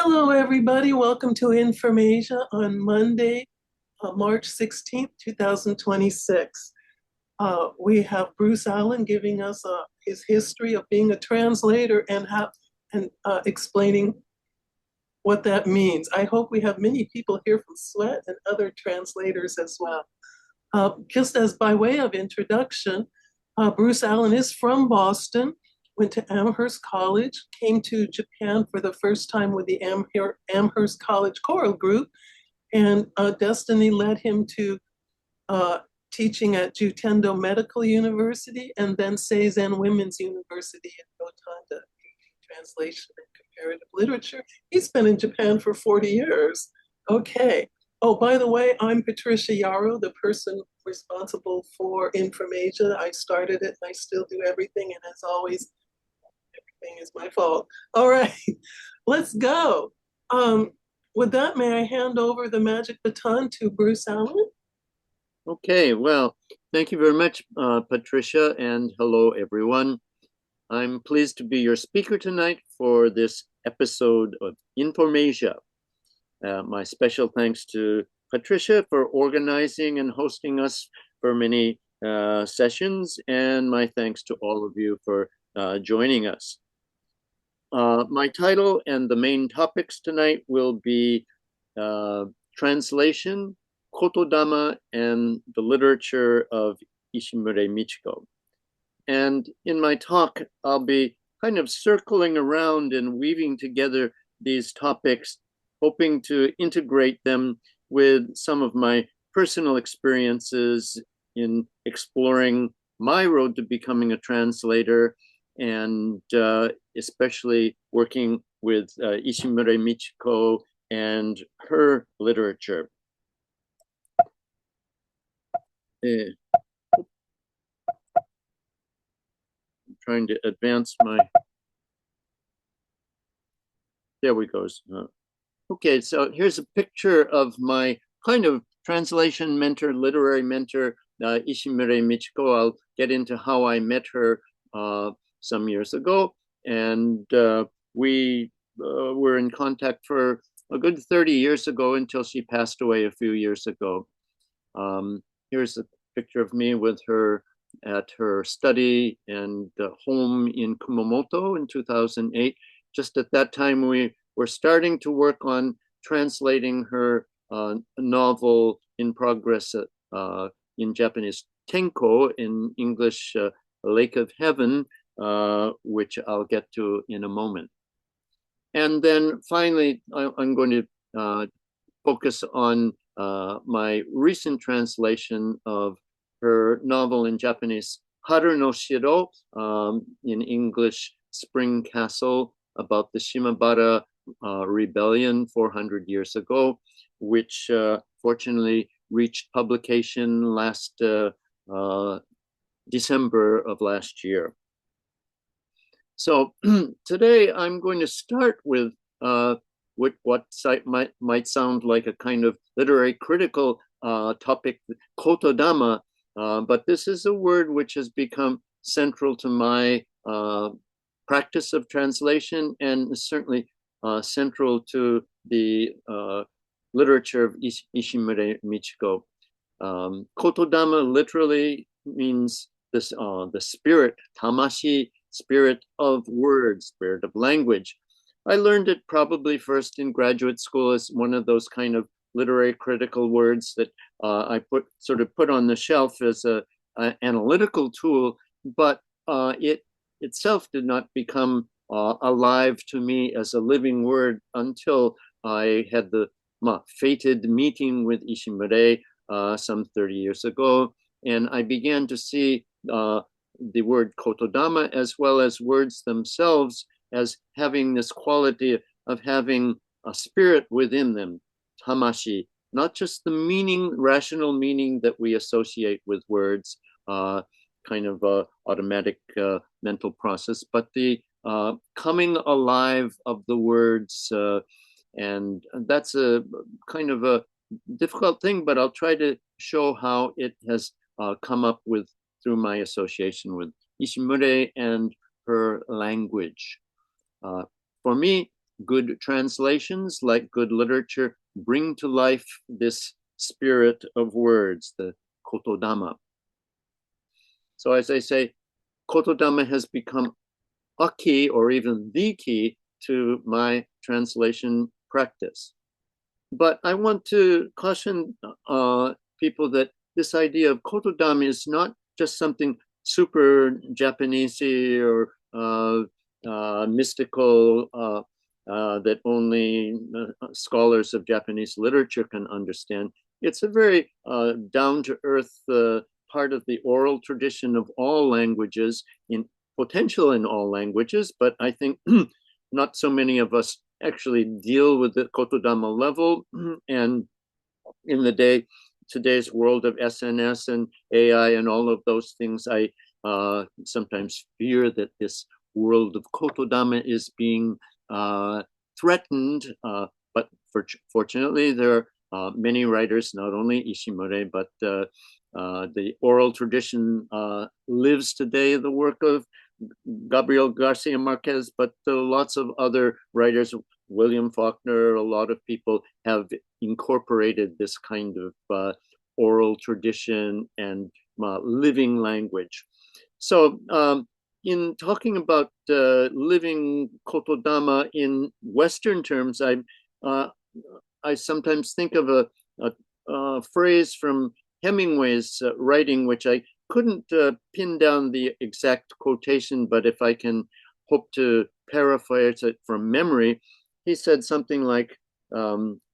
Hello, everybody. Welcome to Informasia on Monday, March 16th, 2026. We have Bruce Allen giving us his history of being a translator and explaining what that means. I hope we have many people here from Sweat and other translators as well. Just as by way of introduction, Bruce Allen is from Boston, went to Amherst College, came to Japan for the first time with the Amherst College Choral Group, and destiny led him to teaching at Jutendo Medical University and then Seizen Women's University in Rotunda, translation and comparative literature. He's been in Japan for 40 years. Okay. Oh, by the way, I'm Patricia Yarrow, the person responsible for Informasia. I started it and I still do everything. And as always, everything is my fault. All right, let's go. With that, may I hand over the magic baton to Bruce Allen? Okay, well, thank you very much, Patricia, and hello, everyone. I'm pleased to be your speaker tonight for this episode of Informasia. My special thanks to Patricia for organizing and hosting us for many sessions, and my thanks to all of you for joining us. My title and the main topics tonight will be translation, Kotodama, and the literature of Ishimure Michiko. And in my talk, I'll be kind of circling around and weaving together these topics, hoping to integrate them with some of my personal experiences in exploring my road to becoming a translator, and especially working with Ishimure Michiko and her literature. I'm trying to advance my, there we go. Okay, so here's a picture of my kind of translation mentor, literary mentor, Ishimure Michiko. I'll get into how I met her some years ago, and we were in contact for a good 30 years ago until she passed away a few years ago. Here's a picture of me with her at her study and home in Kumamoto in 2008. Just at that time, we were starting to work on translating her novel in progress in Japanese, Tenko, in English, Lake of Heaven, which I'll get to in a moment. And then finally, I'm going to focus on my recent translation of her novel in Japanese, Haru no Shiro, in English, Spring Castle, about the Shimabara rebellion 400 years ago, which fortunately reached publication last December of last year. So today I'm going to start with what might sound like a kind of literary critical topic, Kotodama, but this is a word which has become central to my practice of translation and is certainly central to the literature of Ishimure Michiko. Kotodama literally means this, the spirit, tamashi, spirit of words, spirit of language. I learned it probably first in graduate school as one of those kind of literary critical words that I put on the shelf as an analytical tool, but it itself did not become alive to me as a living word until I had the fated meeting with Ishimure some 30 years ago, and I began to see the word Kotodama as well as words themselves as having this quality of having a spirit within them, tamashi, not just the meaning, rational meaning that we associate with words, kind of automatic mental process, but the coming alive of the words. And that's a kind of a difficult thing, but I'll try to show how it has come up with through my association with Ishimure and her language. For me, good translations, like good literature, bring to life this spirit of words, the Kotodama. So as I say, Kotodama has become a key or even the key to my translation practice. But I want to caution people that this idea of Kotodama is not just something super Japanese or mystical that only scholars of Japanese literature can understand. It's a very down-to-earth part of the oral tradition of all languages, in potential in all languages, but I think not so many of us actually deal with the Kotodama level. And in today's world of SNS and AI and all of those things, I sometimes fear that this world of Kotodama is being threatened. But fortunately, there are many writers, not only Ishimure, but the oral tradition lives today, the work of Gabriel Garcia Marquez, but lots of other writers, William Faulkner, a lot of people have incorporated this kind of oral tradition and living language. So in talking about living Kotodama in Western terms, I sometimes think of a phrase from Hemingway's writing, which I couldn't pin down the exact quotation, but if I can hope to paraphrase it from memory, he said something like,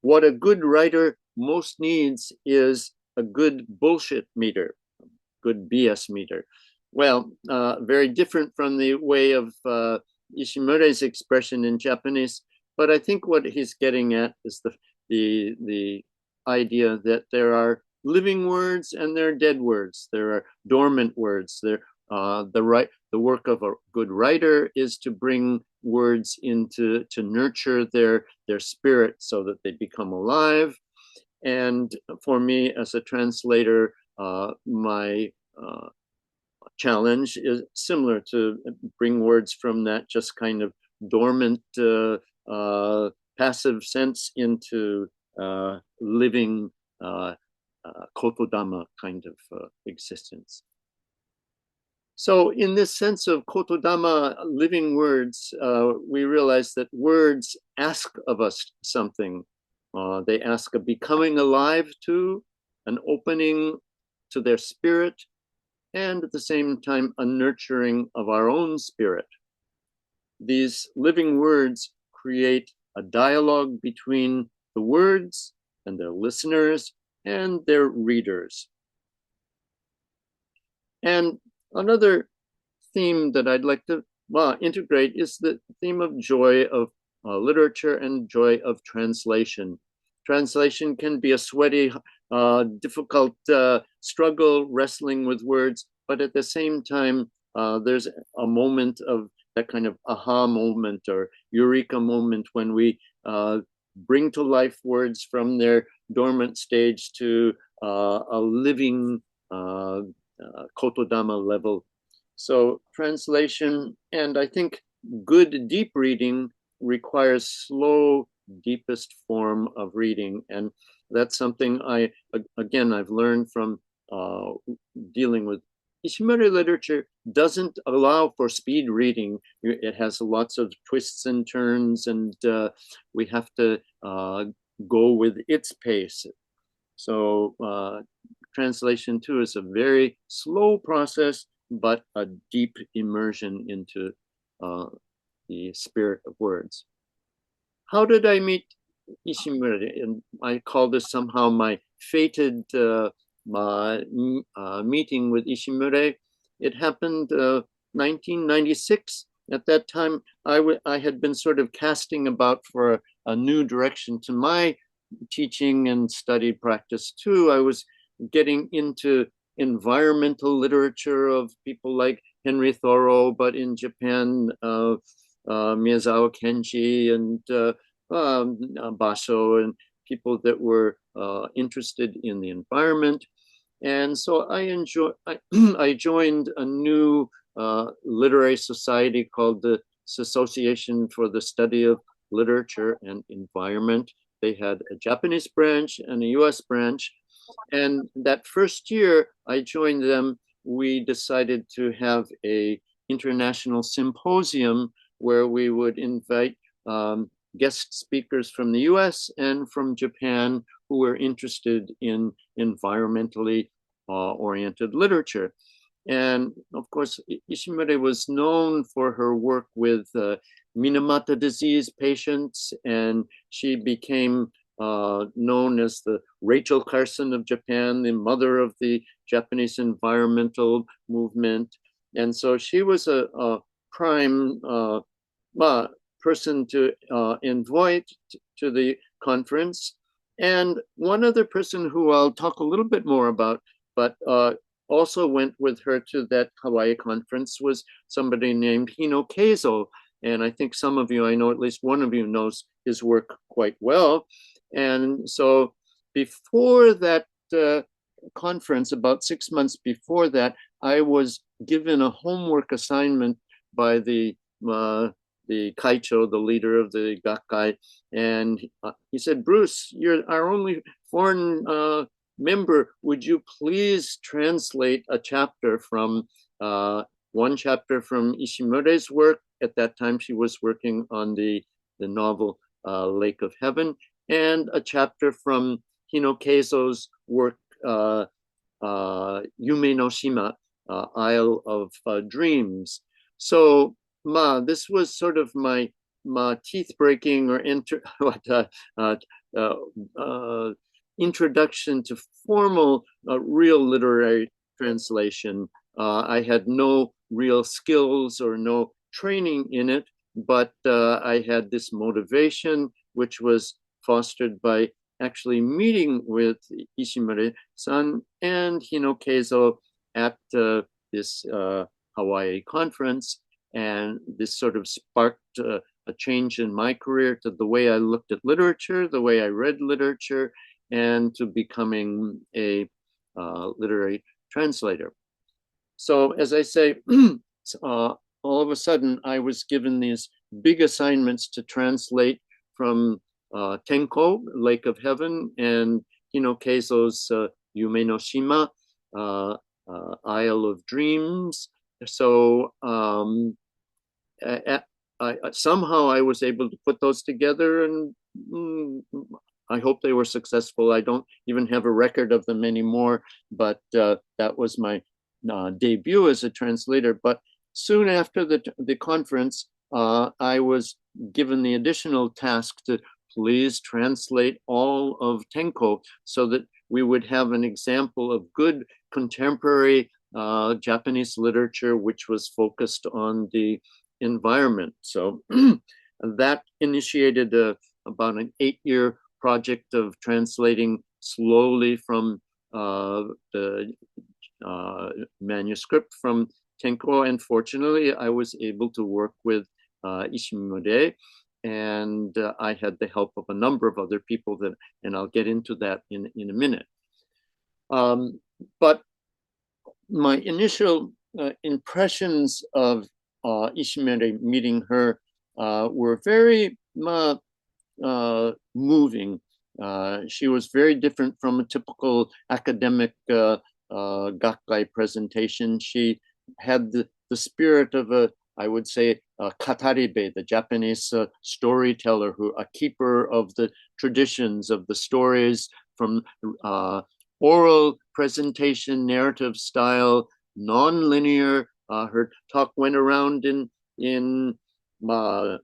what a good writer most needs is a good bullshit meter, good BS meter. Well, very different from the way of Ishimure's expression in Japanese, but I think what he's getting at is the idea that there are living words and there are dead words. There are dormant words. The work of a good writer is to bring words to nurture their spirit so that they become alive. And for me as a translator, my challenge is similar, to bring words from that just kind of dormant, passive sense into living Kotodama kind of existence. So in this sense of Kotodama, living words, we realize that words ask of us something. They ask a becoming alive to, an opening to their spirit, and at the same time, a nurturing of our own spirit. These living words create a dialogue between the words and their listeners and their readers. And another theme that I'd like to integrate is the theme of joy of literature and joy of translation. Translation can be a sweaty, difficult struggle, wrestling with words, but at the same time, there's a moment of that kind of aha moment or eureka moment when we bring to life words from their dormant stage to a living Kotodama level. So translation, and I think good deep reading requires slow, deepest form of reading. And that's something I've learned from dealing with Ishimure literature. Doesn't allow for speed reading. It has lots of twists and turns, and we have to go with its pace. So translation too is a very slow process, but a deep immersion into the spirit of words. How did I meet Ishimure? And I call this somehow my fated meeting with Ishimure. It happened 1996. At that time, I had been sort of casting about for a new direction to my teaching and study practice too. I was getting into environmental literature of people like Henry Thoreau, but in Japan, Miyazawa Kenji and Basho, and people that were interested in the environment. And so I joined a new literary society called the Association for the Study of literature and environment. They had a Japanese branch and a US branch. And that first year I joined them, we decided to have a international symposium where we would invite guest speakers from the US and from Japan who were interested in environmentally oriented literature. And of course, Ishimure was known for her work with Minamata disease patients, and she became known as the Rachel Carson of Japan, the mother of the Japanese environmental movement. And so she was a prime person to invite to the conference. And one other person who I'll talk a little bit more about, but also went with her to that Hawaii conference was somebody named Hino Keizo. And I think some of you, I know at least one of you knows his work quite well. And so before that conference, about 6 months before that, I was given a homework assignment by the Kaicho, the leader of the Gakkai, and he said, "Bruce, you're our only foreign member. Would you please translate a chapter from one chapter from Ishimure's work? At that time, she was working on the novel Lake of Heaven, and a chapter from Hino Keizo's work, Yume no Shima, Isle of Dreams." So, this was sort of my teeth breaking or introduction to formal, real literary translation. I had no real skills or no training in it, but I had this motivation, which was fostered by actually meeting with Ishimure-san and Hino Keizo at this Hawaii conference. And this sort of sparked a change in my career to the way I looked at literature, the way I read literature, and to becoming a literary translator. So as I say, all of a sudden I was given these big assignments to translate from Tenko, Lake of Heaven, and Hino Keizo's Yume no Shima, Isle of Dreams. So somehow I was able to put those together, and I hope they were successful. I don't even have a record of them anymore, but that was my debut as a translator. But soon after the conference, I was given the additional task to please translate all of Tenko so that we would have an example of good contemporary Japanese literature, which was focused on the environment. So that initiated about an 8-year project of translating slowly from the manuscript from Tenko. And fortunately, I was able to work with Ishimure, and I had the help of a number of other people and I'll get into that in a minute. But my initial impressions of Ishimure, meeting her, were very moving. She was very different from a typical academic Gakkai presentation. She had the spirit of I would say, kataribe, the Japanese storyteller, a keeper of the traditions of the stories from oral presentation, narrative style, non-linear. Her talk went around in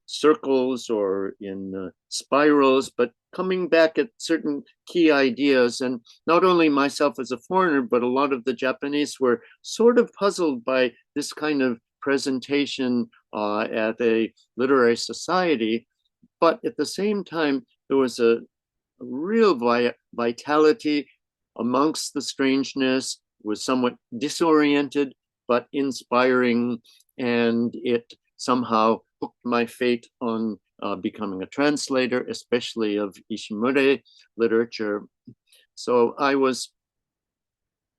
circles or in spirals, but coming back at certain key ideas. And not only myself as a foreigner, but a lot of the Japanese were sort of puzzled by this kind of presentation at a literary society. But at the same time, there was a real vitality amongst the strangeness, was somewhat disoriented, but inspiring. And it somehow hooked my fate on becoming a translator, especially of Ishimure literature. So I was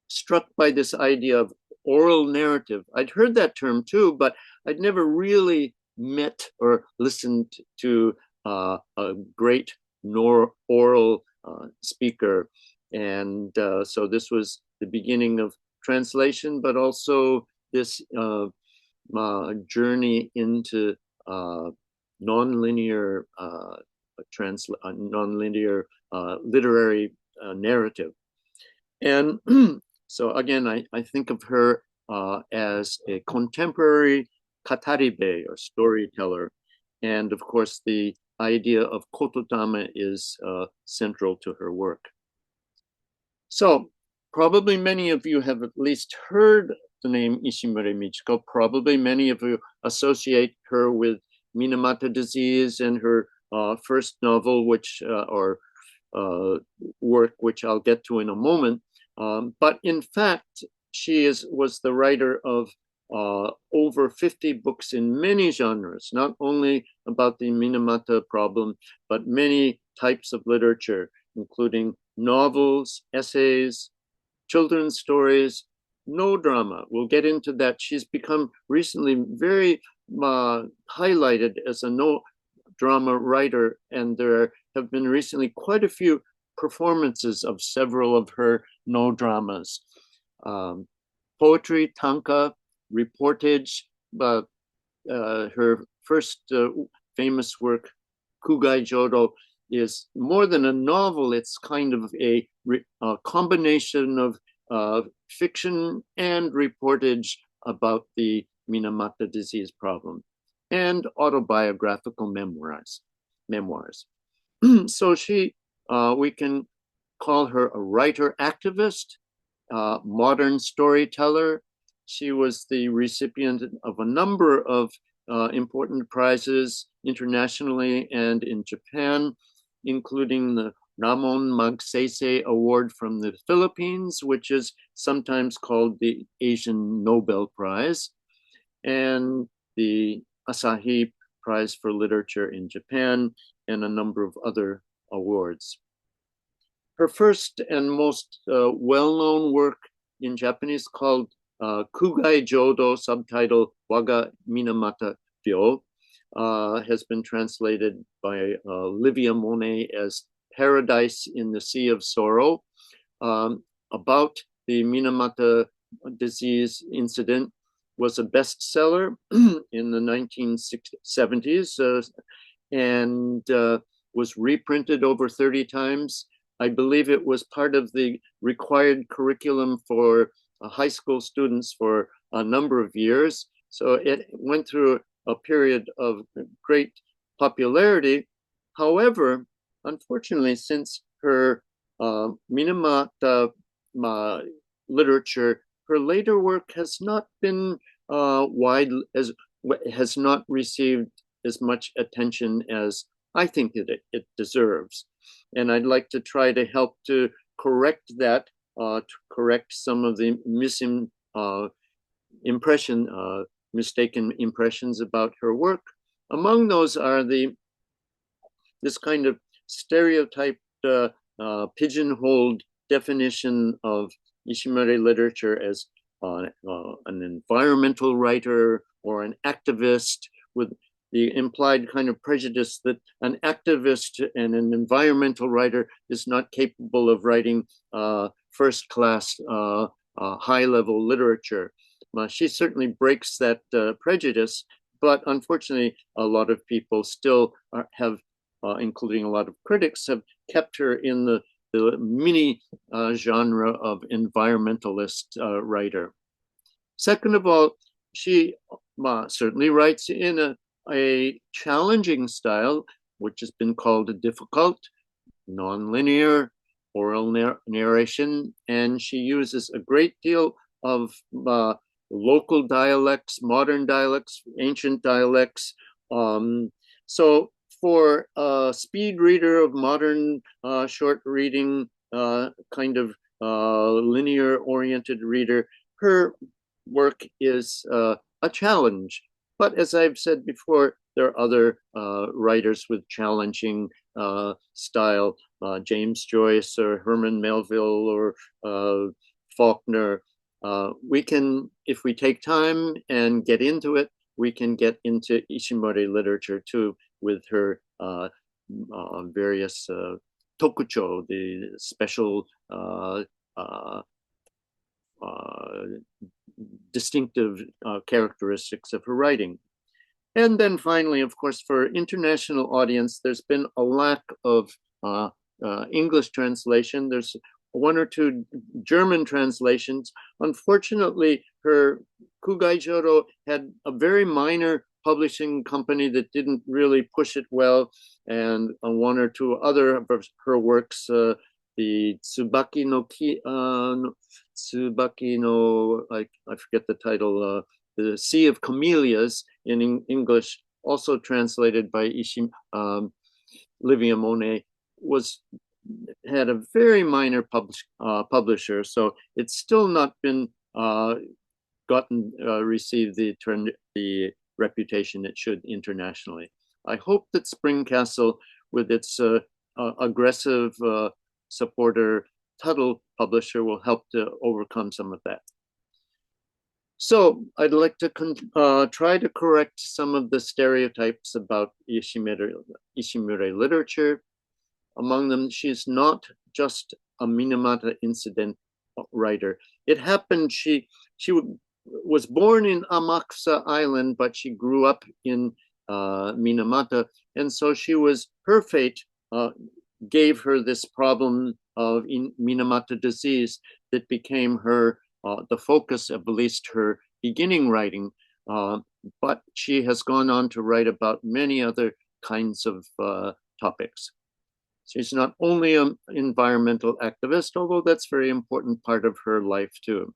struck by this idea of oral narrative. I'd heard that term too, but I'd never really met or listened to a great oral speaker. And so this was the beginning of translation, but also this journey into nonlinear nonlinear literary narrative. And so again, I think of her as a contemporary kataribe, or storyteller. And of course, the idea of Kotodama is central to her work. So probably many of you have at least heard the name Ishimure Michiko. Probably many of you associate her with Minamata disease and her first novel, which or work, which I'll get to in a moment. But in fact, she was the writer of over 50 books in many genres, not only about the Minamata problem, but many types of literature, including novels, essays, children's stories, no drama. We'll get into that. She's become recently very highlighted as a no drama writer, and there have been recently quite a few performances of several of her no dramas. Poetry, tanka, reportage, but her first famous work, Kugai Jodo, is more than a novel. It's kind of a combination of fiction and reportage about the Minamata disease problem, and autobiographical memoirs. So we can call her a writer activist, modern storyteller. She was the recipient of a number of important prizes internationally and in Japan, including the Ramon Magsaysay Award from the Philippines, which is sometimes called the Asian Nobel Prize, and the Asahi Prize for Literature in Japan, and a number of other awards. Her first and most well-known work in Japanese, called Kugai Jodo, subtitle Waga Minamata Byo, has been translated by Livia Monet as Paradise in the Sea of Sorrow, about the Minamata disease incident. Was a bestseller in the 1970s and was reprinted over 30 times. I believe it was part of the required curriculum for high school students for a number of years. So it went through a period of great popularity. However, unfortunately, since her Minamata literature, her later work has not been has not received as much attention as I think it deserves. And I'd like to try to help to correct that, to correct some of the mistaken impressions about her work. Among those are this kind of stereotyped, pigeonholed definition of Ishimure literature as an environmental writer or an activist, with the implied kind of prejudice that an activist and an environmental writer is not capable of writing first-class, high-level literature. She certainly breaks that prejudice, but unfortunately, a lot of people still have, including a lot of critics, have kept her in the mini genre of environmentalist writer. Second of all, she certainly writes in a challenging style, which has been called a difficult, non-linear oral narration, and she uses a great deal of local dialects, modern dialects, ancient dialects. So for a speed reader of modern short reading, kind of linear-oriented reader, her work is a challenge. But as I've said before, there are other writers with challenging style, James Joyce or Herman Melville or Faulkner. We can, if we take time and get into it, we can get into Ishimure literature too, with her various tokucho, the special distinctive characteristics of her writing. And then finally, of course, for international audience, there's been a lack of English translation. There's one or two German translations. Unfortunately, her Kugai Joro had a very minor publishing company that didn't really push it well, and one or two other of her works, the Tsubaki no, I forget the title, the Sea of Camellias in English, also translated by Livia Monet, had a very minor publisher, so it's still not been received the reputation it should internationally. I hope that Spring Castle, with its aggressive supporter Tuttle publisher, will help to overcome some of that. So I'd like to try to correct some of the stereotypes about Ishimure literature. Among them, she's not just a Minamata incident writer. It happened she was born in Amakusa Island, but she grew up in Minamata, and so her fate gave her this problem of Minamata disease that became her the focus of at least her beginning writing, but she has gone on to write about many other kinds of topics. She's not only an environmental activist, although that's a very important part of her life too.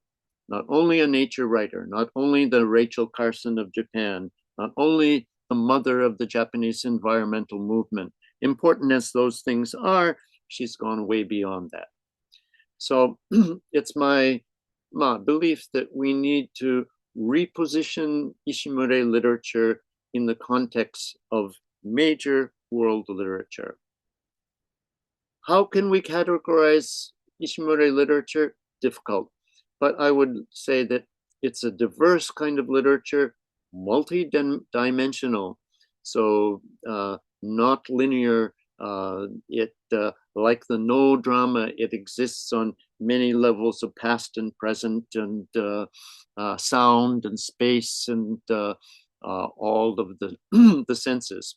Not only a nature writer, not only the Rachel Carson of Japan, not only the mother of the Japanese environmental movement. Important as those things are, she's gone way beyond that. So it's my belief that we need to reposition Ishimure literature in the context of major world literature. How can we categorize Ishimure literature? Difficult. But I would say that it's a diverse kind of literature, multi-dimensional. So not linear. Like the No drama, it exists on many levels of past and present and sound and space and all of the, the senses.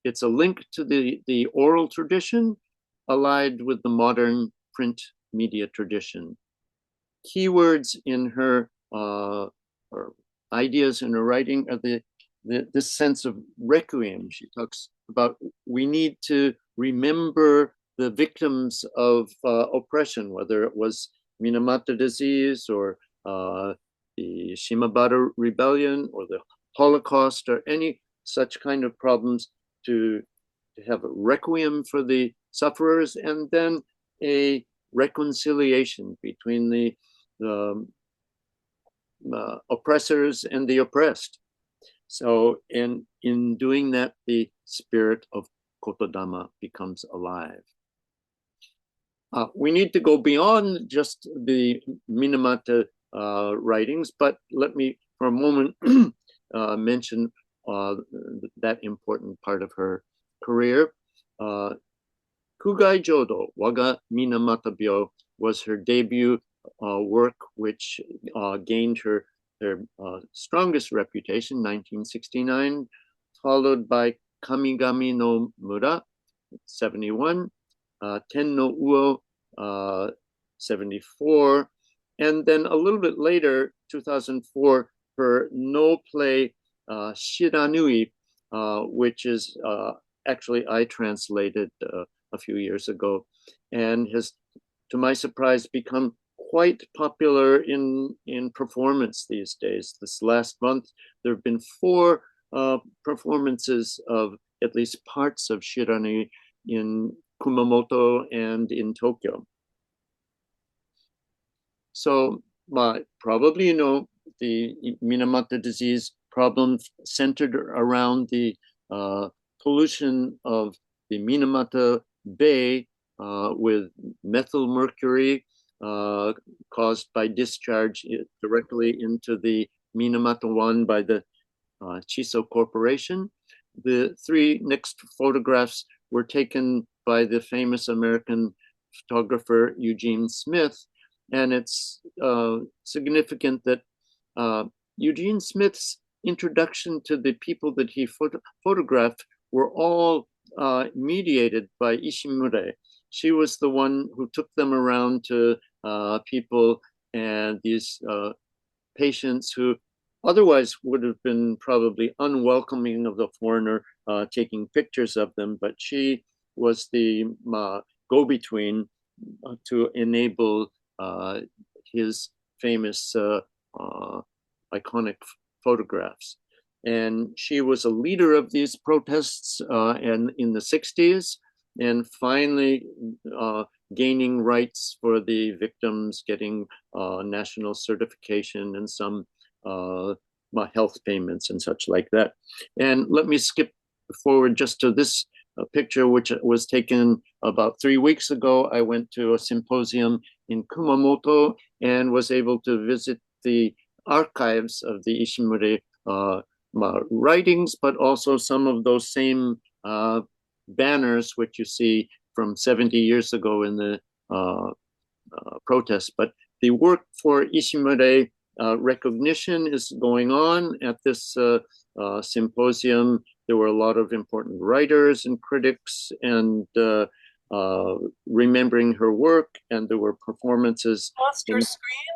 It's a link to the oral tradition allied with the modern print media tradition. Keywords in her or ideas in her writing are this sense of requiem. She talks about we need to remember the victims of oppression, whether it was Minamata disease or the Shimabara rebellion or the Holocaust or any such kind of problems, to have a requiem for the sufferers and then a reconciliation between the oppressors and the oppressed. So in doing that, the spirit of Kotodama becomes alive. We need to go beyond just the Minamata writings, but let me for a moment mention that important part of her career. Kugai Jodo, Waga Minamata Byo, was her debut work, which gained her strongest reputation, 1969, followed by Kamigami no Mura, 71, Ten no Uo, 74, and then a little bit later, 2004, her no play Shiranui, which is actually I translated a few years ago, and has, to my surprise, become quite popular in performance these days. This last month, there have been 4 performances of at least parts of Shiranui in Kumamoto and in Tokyo. So probably you know the Minamata disease problem centered around the pollution of the Minamata Bay with methyl mercury caused by discharge directly into the Minamata One by the Chiso Corporation. The 3 next photographs were taken by the famous American photographer Eugene Smith. And it's significant that Eugene Smith's introduction to the people that he photographed were all mediated by Ishimure. She was the one who took them around to people and these patients who otherwise would have been probably unwelcoming of the foreigner taking pictures of them, but she was the go-between to enable his famous iconic photographs. And she was a leader of these protests and in the 60s, and finally gaining rights for the victims, getting national certification and some health payments and such like that. And let me skip forward just to this picture, which was taken about 3 weeks ago. I went to a symposium in Kumamoto and was able to visit the archives of the Ishimure writings, but also some of those same banners which you see from 70 years ago in the protests. But the work for Ishimure recognition is going on at this symposium. There were a lot of important writers and critics and remembering her work, and there were performances. Lost your screen?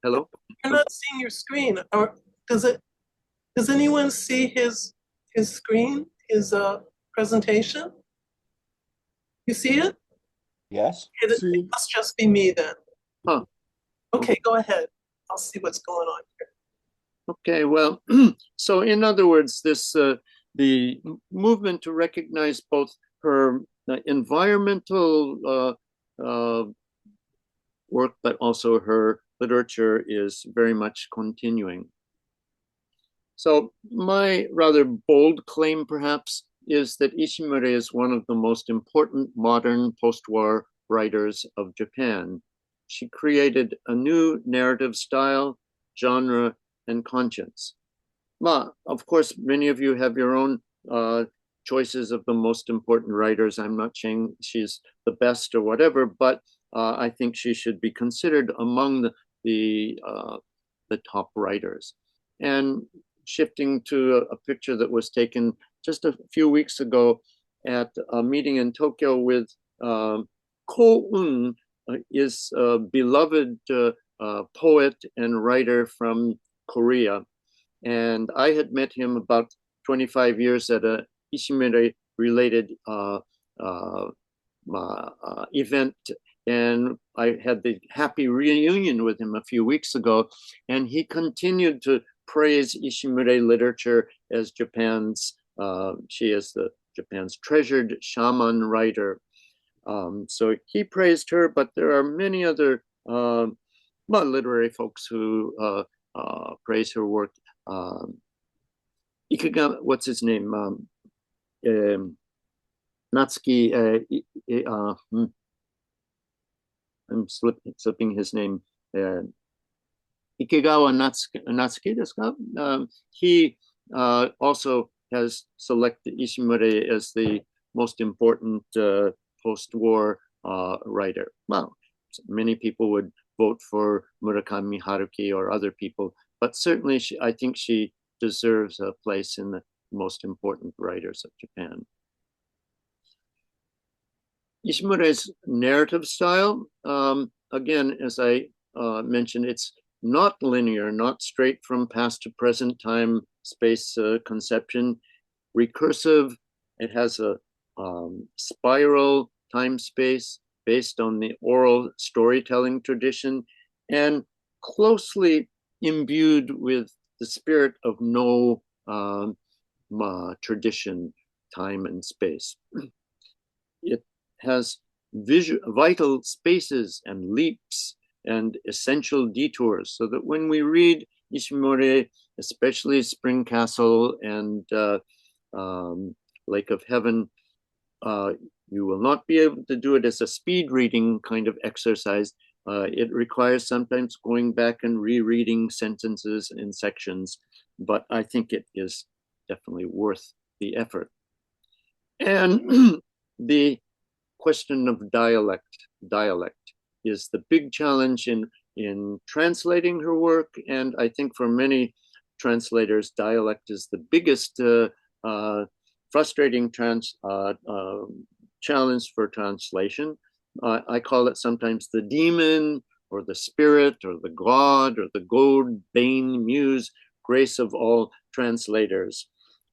Hello? You're not seeing your screen. Or does anyone see his screen, his presentation? You see it? Yes. It must just be me then. Huh. Okay, go ahead. I'll see what's going on here. Okay, well, so in other words, this the movement to recognize both her environmental work, but also her literature is very much continuing. So my rather bold claim, perhaps, is that Ishimure is one of the most important modern post-war writers of Japan. She created a new narrative style, genre, and conscience. Of course, many of you have your own choices of the most important writers. I'm not saying she's the best or whatever, but I think she should be considered among the top writers. And shifting to a picture that was taken just a few weeks ago at a meeting in Tokyo with Ko-un, is a beloved poet and writer from Korea. And I had met him about 25 years at a Ishimure-related event, and I had the happy reunion with him a few weeks ago, and he continued to praise Ishimure literature as Japan's, she is Japan's treasured shaman writer. So he praised her, but there are many other literary folks who praise her work. Ikega, what's his name? Natsuki, I'm slipping his name. Ikegawa Natsuki desu ka? He also has selected Ishimure as the most important post-war writer. Well, many people would vote for Murakami Haruki or other people, but certainly I think she deserves a place in the most important writers of Japan. Ishimure's narrative style, again, as I mentioned, it's not linear, not straight from past to present time space conception, recursive. It has a spiral time space based on the oral storytelling tradition and closely imbued with the spirit of no tradition, time and space. It has vital spaces and leaps and essential detours, so that when we read Ishimure, especially Spring Castle and Lake of Heaven, you will not be able to do it as a speed reading kind of exercise. It requires sometimes going back and rereading sentences in sections, but I think it is definitely worth the effort. And the question of dialect is the big challenge in translating her work. And I think for many translators, dialect is the biggest frustrating challenge for translation. I call it sometimes the demon or the spirit or the god or the god, bane, muse, grace of all translators.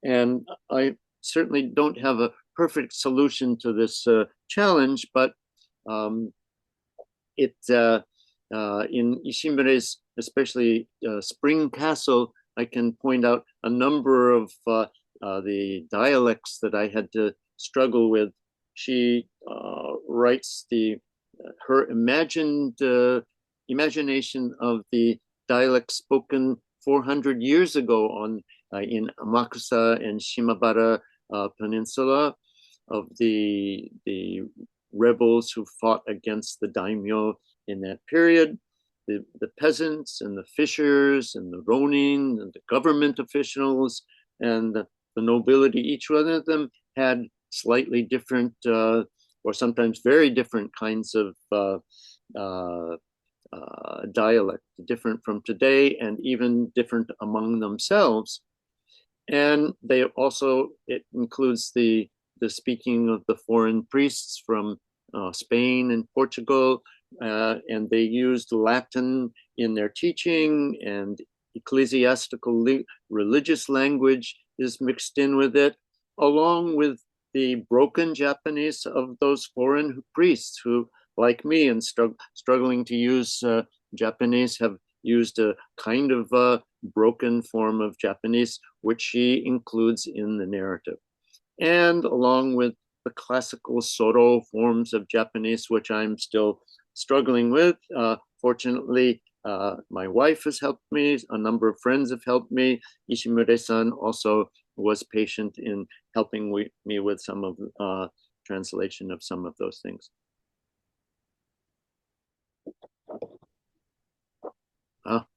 And I certainly don't have a perfect solution to this challenge, but um, it in Ishimure's, especially Spring Castle, I can point out a number of the dialects that I had to struggle with. She writes her imagination of the dialects spoken 400 years ago in Amakusa and Shimabara Peninsula, of the rebels who fought against the daimyo in that period, the peasants and the fishers and the ronin and the government officials and the nobility. Each one of them had slightly different or sometimes very different kinds of dialect, different from today and even different among themselves. And they also, it includes the speaking of the foreign priests from Spain and Portugal, and they used Latin in their teaching, and ecclesiastical religious language is mixed in with it, along with the broken Japanese of those foreign priests who, like me, and struggling to use Japanese, have used a kind of broken form of Japanese, which she includes in the narrative. And along with the classical Soro forms of Japanese, which I'm still struggling with. Fortunately, my wife has helped me. A number of friends have helped me. Ishimure-san also was patient in helping me with some of translation of some of those things.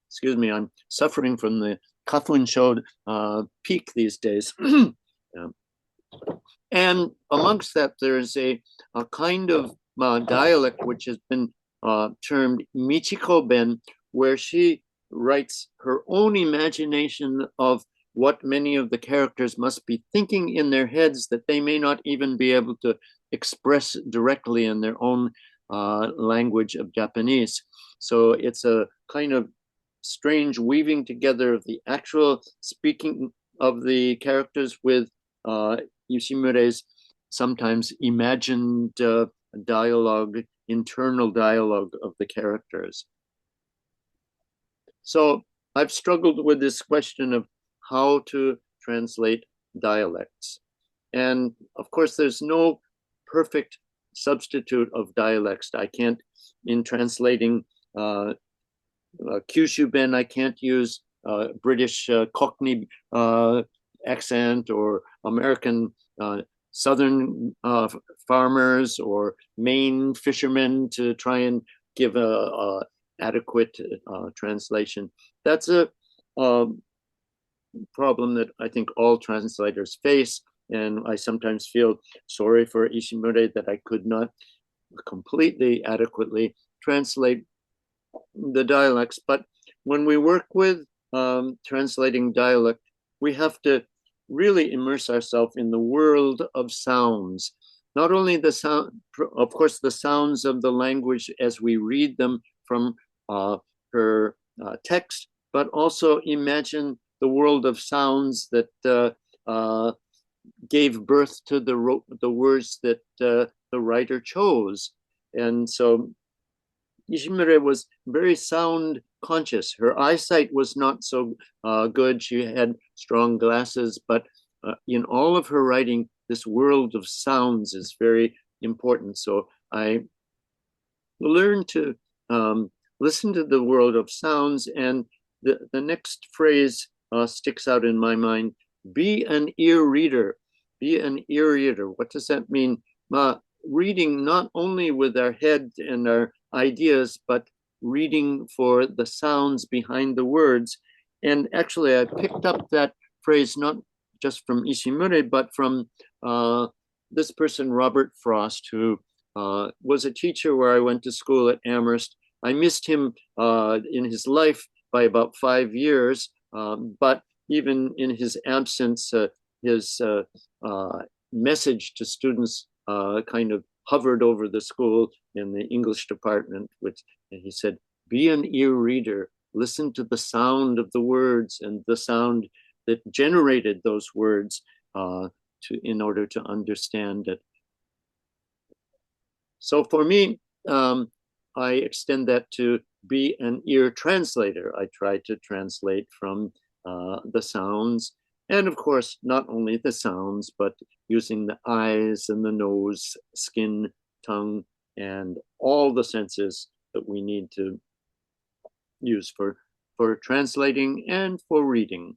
Excuse me, I'm suffering from the Kafun-sho peak these days. And amongst that, there's a kind of dialect which has been termed Michiko Ben, where she writes her own imagination of what many of the characters must be thinking in their heads that they may not even be able to express directly in their own language of Japanese. So it's a kind of strange weaving together of the actual speaking of the characters with Ishimure's sometimes imagined dialogue, internal dialogue of the characters. So I've struggled with this question of how to translate dialects. And of course, there's no perfect substitute of dialects. I can't, in translating Kyushu Ben, I can't use British Cockney accent or American Southern farmers or Maine fishermen to try and give a adequate translation. That's a problem that I think all translators face. And I sometimes feel sorry for Ishimure that I could not completely adequately translate the dialects. But when we work with translating dialect, we have to really immerse ourselves in the world of sounds. Not only the sound, of course, the sounds of the language as we read them from her text, but also imagine the world of sounds that gave birth to the words that the writer chose. And so Ishimure was very sound conscious. Her eyesight was not so good. She had strong glasses, but in all of her writing, this world of sounds is very important. So I learned to listen to the world of sounds. And the next phrase sticks out in my mind: be an ear reader. Be an ear reader. What does that mean? Reading not only with our head and our ideas, but reading for the sounds behind the words. And actually, I picked up that phrase not just from Ishimure, but from this person, Robert Frost, who was a teacher where I went to school at Amherst. I missed him in his life by about 5 years, but even in his absence, his message to students kind of hovered over the school in the English department, which he said, be an ear reader, listen to the sound of the words and the sound that generated those words in order to understand it. So for me, I extend that to be an ear translator. I try to translate from the sounds, and of course, not only the sounds, but using the eyes and the nose, skin, tongue, and all the senses that we need to use for translating and for reading.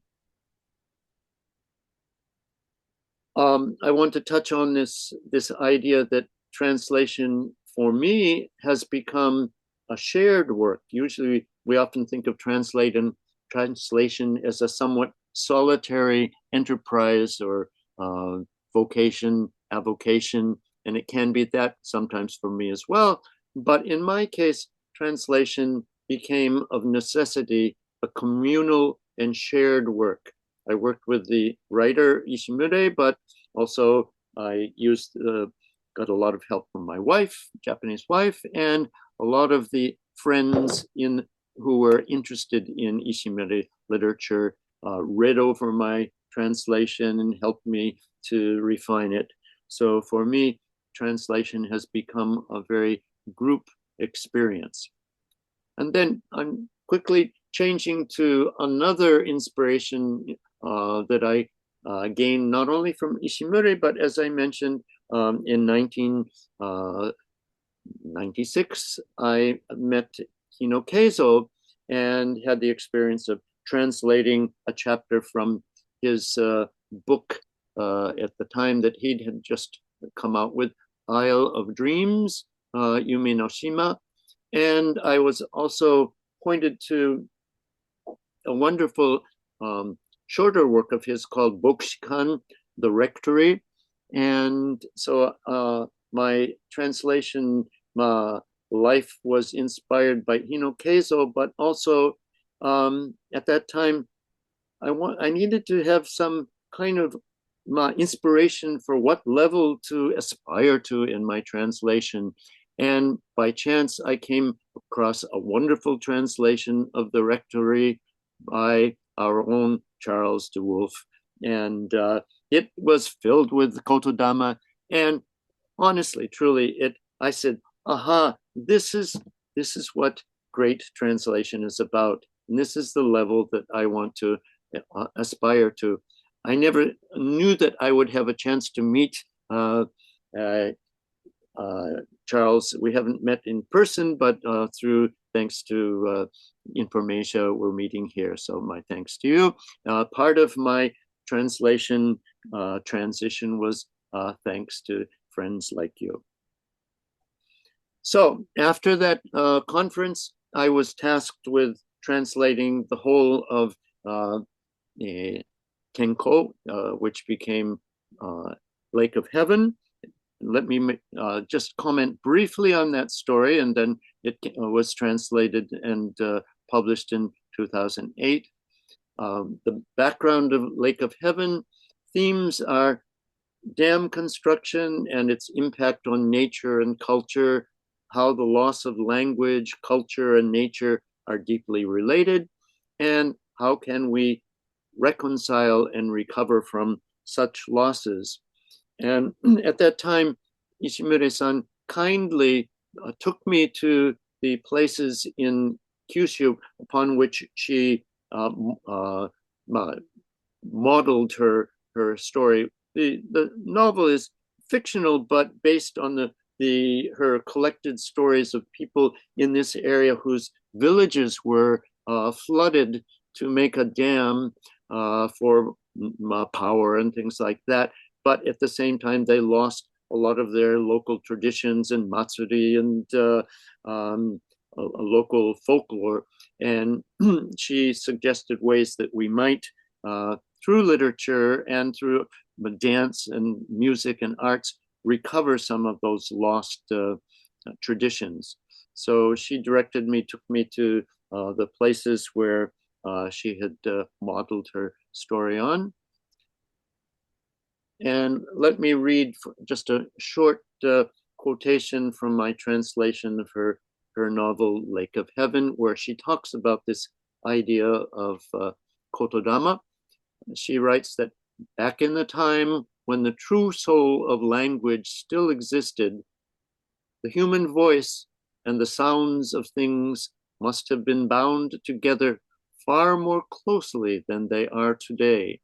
I want to touch on this idea that translation for me has become a shared work. Usually we often think of translation as a somewhat solitary enterprise or vocation, avocation, and it can be that sometimes for me as well. But in my case, translation became of necessity a communal and shared work. I worked with the writer Ishimure, but also I got a lot of help from my wife, Japanese wife, and a lot of the friends who were interested in Ishimure literature read over my translation and helped me to refine it. So for me, translation has become a very group experience. And then I'm quickly changing to another inspiration that I gained not only from Ishimure, but as I mentioned, in 1996, I met Kee-tah-kew-shoo and had the experience of translating a chapter from his book at the time that he had just come out with, Isle of Dreams, Yume no Shima. And I was also pointed to a wonderful shorter work of his called Bokushikan, the Rectory. And so my translation life was inspired by Kee-tah-kew-shoo, but also at that time, I needed to have some kind of inspiration for what level to aspire to in my translation. And by chance, I came across a wonderful translation of the Rectory by our own Charles de Wolfe. And it was filled with Kotodama. And honestly, truly, I said, aha, this is what great translation is about. And this is the level that I want to aspire to. I never knew that I would have a chance to meet Charles. We haven't met in person, but thanks to Informasia, we're meeting here. So my thanks to you. Part of my translation transition was thanks to friends like you. So after that conference, I was tasked with translating the whole of Tenko, which became Lake of Heaven. Let me just comment briefly on that story, and then it was translated and published in 2008. The background of Lake of Heaven themes are dam construction and its impact on nature and culture, how the loss of language, culture, and nature are deeply related, and how can we reconcile and recover from such losses. And at that time, Ishimure-san kindly took me to the places in Kyushu upon which she modeled her story. The novel is fictional, but based on her collected stories of people in this area whose villages were flooded to make a dam for power and things like that. But at the same time, they lost a lot of their local traditions and matsuri and local folklore. And she suggested ways that we might, through literature and through dance and music and arts recover some of those lost traditions. So she took me to the places where she had modeled her story on. And let me read just a short quotation from my translation of her novel, Lake of Heaven, where she talks about this idea of Kotodama. She writes that back in the time when the true soul of language still existed, the human voice and the sounds of things must have been bound together far more closely than they are today.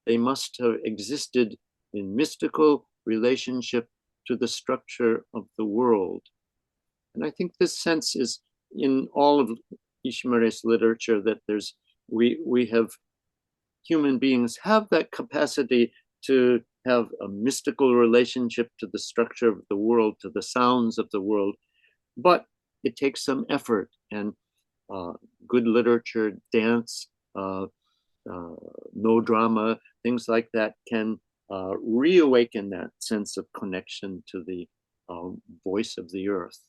They must have existed in mystical relationship to the structure of the world. And I think this sense is in all of Ishimure's literature, that we have human beings have that capacity to have a mystical relationship to the structure of the world, to the sounds of the world, but it takes some effort, and good literature, dance, no drama, things like that can reawaken that sense of connection to the voice of the earth.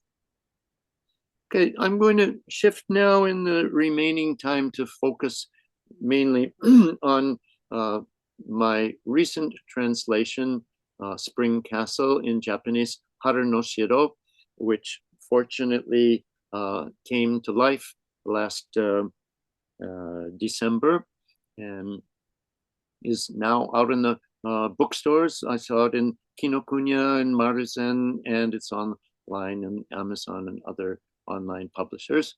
Okay, I'm going to shift now in the remaining time to focus mainly on my recent translation, Spring Castle in Japanese, Haru no Shiro, which fortunately came to life last December and is now out in the bookstores. I saw it in Kinokuniya and Maruzen, and it's online in Amazon and other online publishers.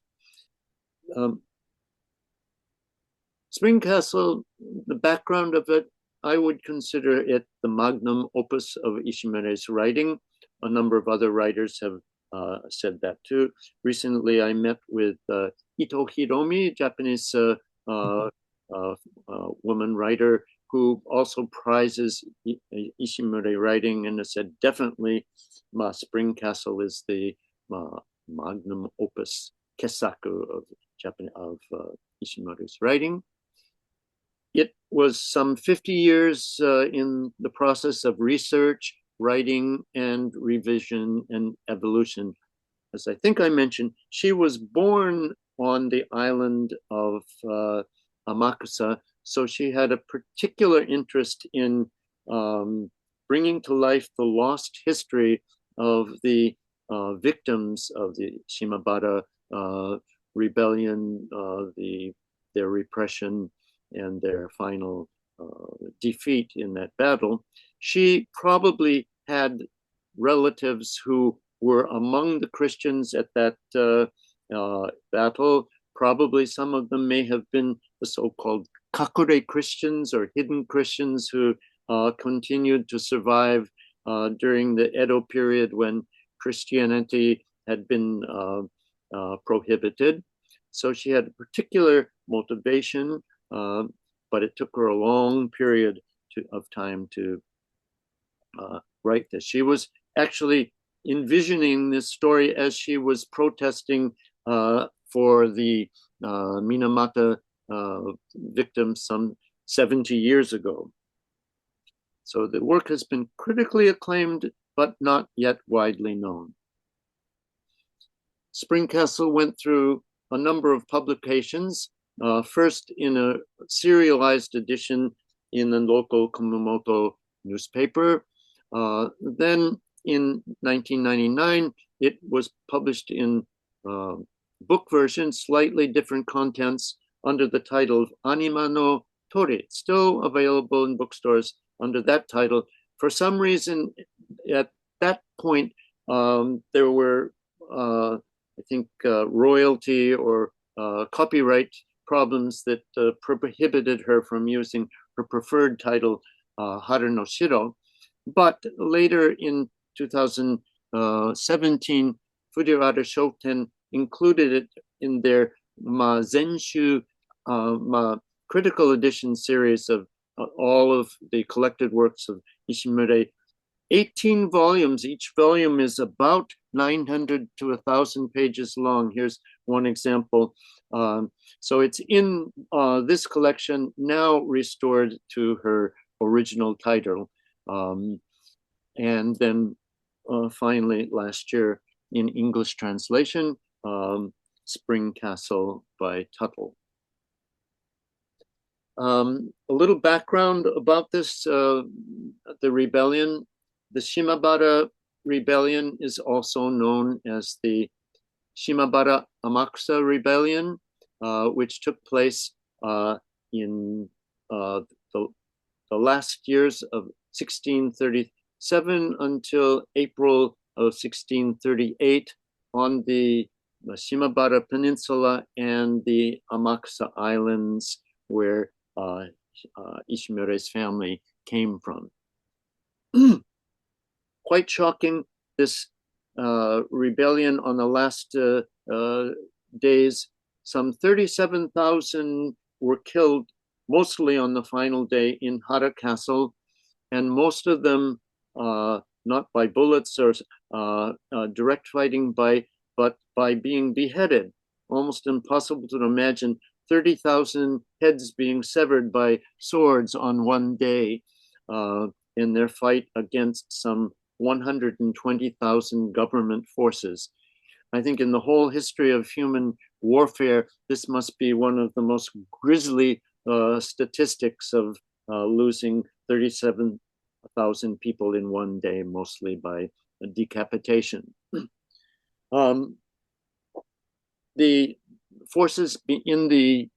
Spring Castle, the background of it, I would consider it the magnum opus of Ishimure's writing. A number of other writers have said that too. Recently, I met with Ito Hiromi, Japanese woman writer, who also prizes Ishimure writing, and has said definitely Spring Castle is the magnum opus kesaku of Ishimure's writing. It was some 50 years in the process of research, writing, and revision and evolution. As I think I mentioned, she was born on the island of Amakusa, so she had a particular interest in bringing to life the lost history of the victims of the Shimabara rebellion, their repression, and their final defeat in that battle. She probably had relatives who were among the Christians at that battle. Probably some of them may have been the so-called kakure Christians or hidden Christians who continued to survive during the Edo period when Christianity had been prohibited. So she had a particular motivation, but it took her a long period of time to write this. She was actually envisioning this story as she was protesting for the Minamata victims some 70 years ago. So the work has been critically acclaimed, but not yet widely known. Spring Castle went through a number of publications, first in a serialized edition in the local Kumamoto newspaper. Then in 1999, it was published in book version, slightly different contents, under the title of Anima no Tori, still available in bookstores under that title. For some reason, at that point, there were, I think, royalty or copyright problems that prohibited her from using her preferred title, Haru no Shiro. But later in 2017, Fujiwara Shoten included it in their Zenshu critical edition series of all of the collected works of Ishimure. 18 volumes. Each volume is about 900 to 1,000 pages long. Here's one example. So it's in this collection, now restored to her original title. And then finally, last year, in English translation, Spring Castle by Tuttle. A little background about this, the rebellion. The Shimabara rebellion is also known as the Shimabara Amakusa rebellion, which took place in the last years of 1637 until April of 1638 on the Shimabara Peninsula and the Amakusa Islands, where Ishimure's family came from. Quite shocking, this rebellion on the last days. Some 37,000 were killed, mostly on the final day in Hara Castle, and most of them not by bullets or direct fighting, but by being beheaded. Almost impossible to imagine 30,000 heads being severed by swords on one day in their fight against some 120,000 government forces. I think in the whole history of human warfare, this must be one of the most grisly statistics of losing 37,000 people in one day, mostly by decapitation. The forces in the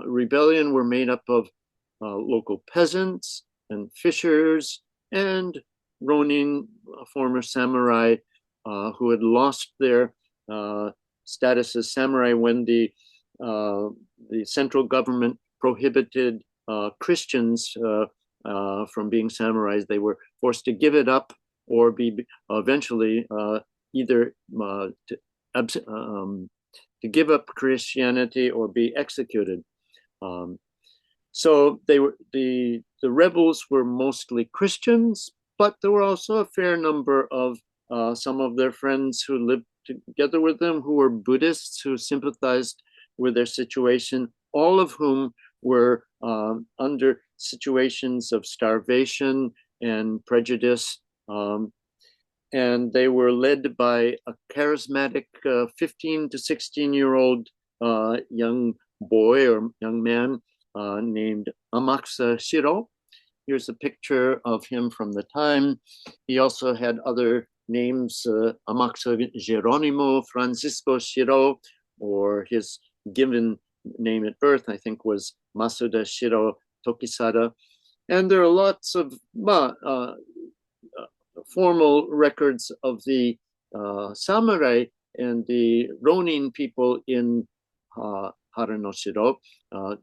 rebellion were made up of local peasants and fishers and ronin, former samurai who had lost their status as samurai when the central government prohibited Christians from being samurais. They were forced to give it up or be eventually either to give up Christianity or be executed. So they were the rebels were mostly Christians, but there were also a fair number of some of their friends who lived together with them who were Buddhists who sympathized with their situation, all of whom were under situations of starvation and prejudice. And they were led by a charismatic 15 to 16-year-old young boy or young man named Amakusa Shiro. Here's a picture of him from the time. He also had other names, Amakusa Geronimo Francisco Shiro, or his given name at birth, I think, was Masuda Shiro Tokisada. And there are lots of formal records of the samurai and the ronin people in Haranoshiro,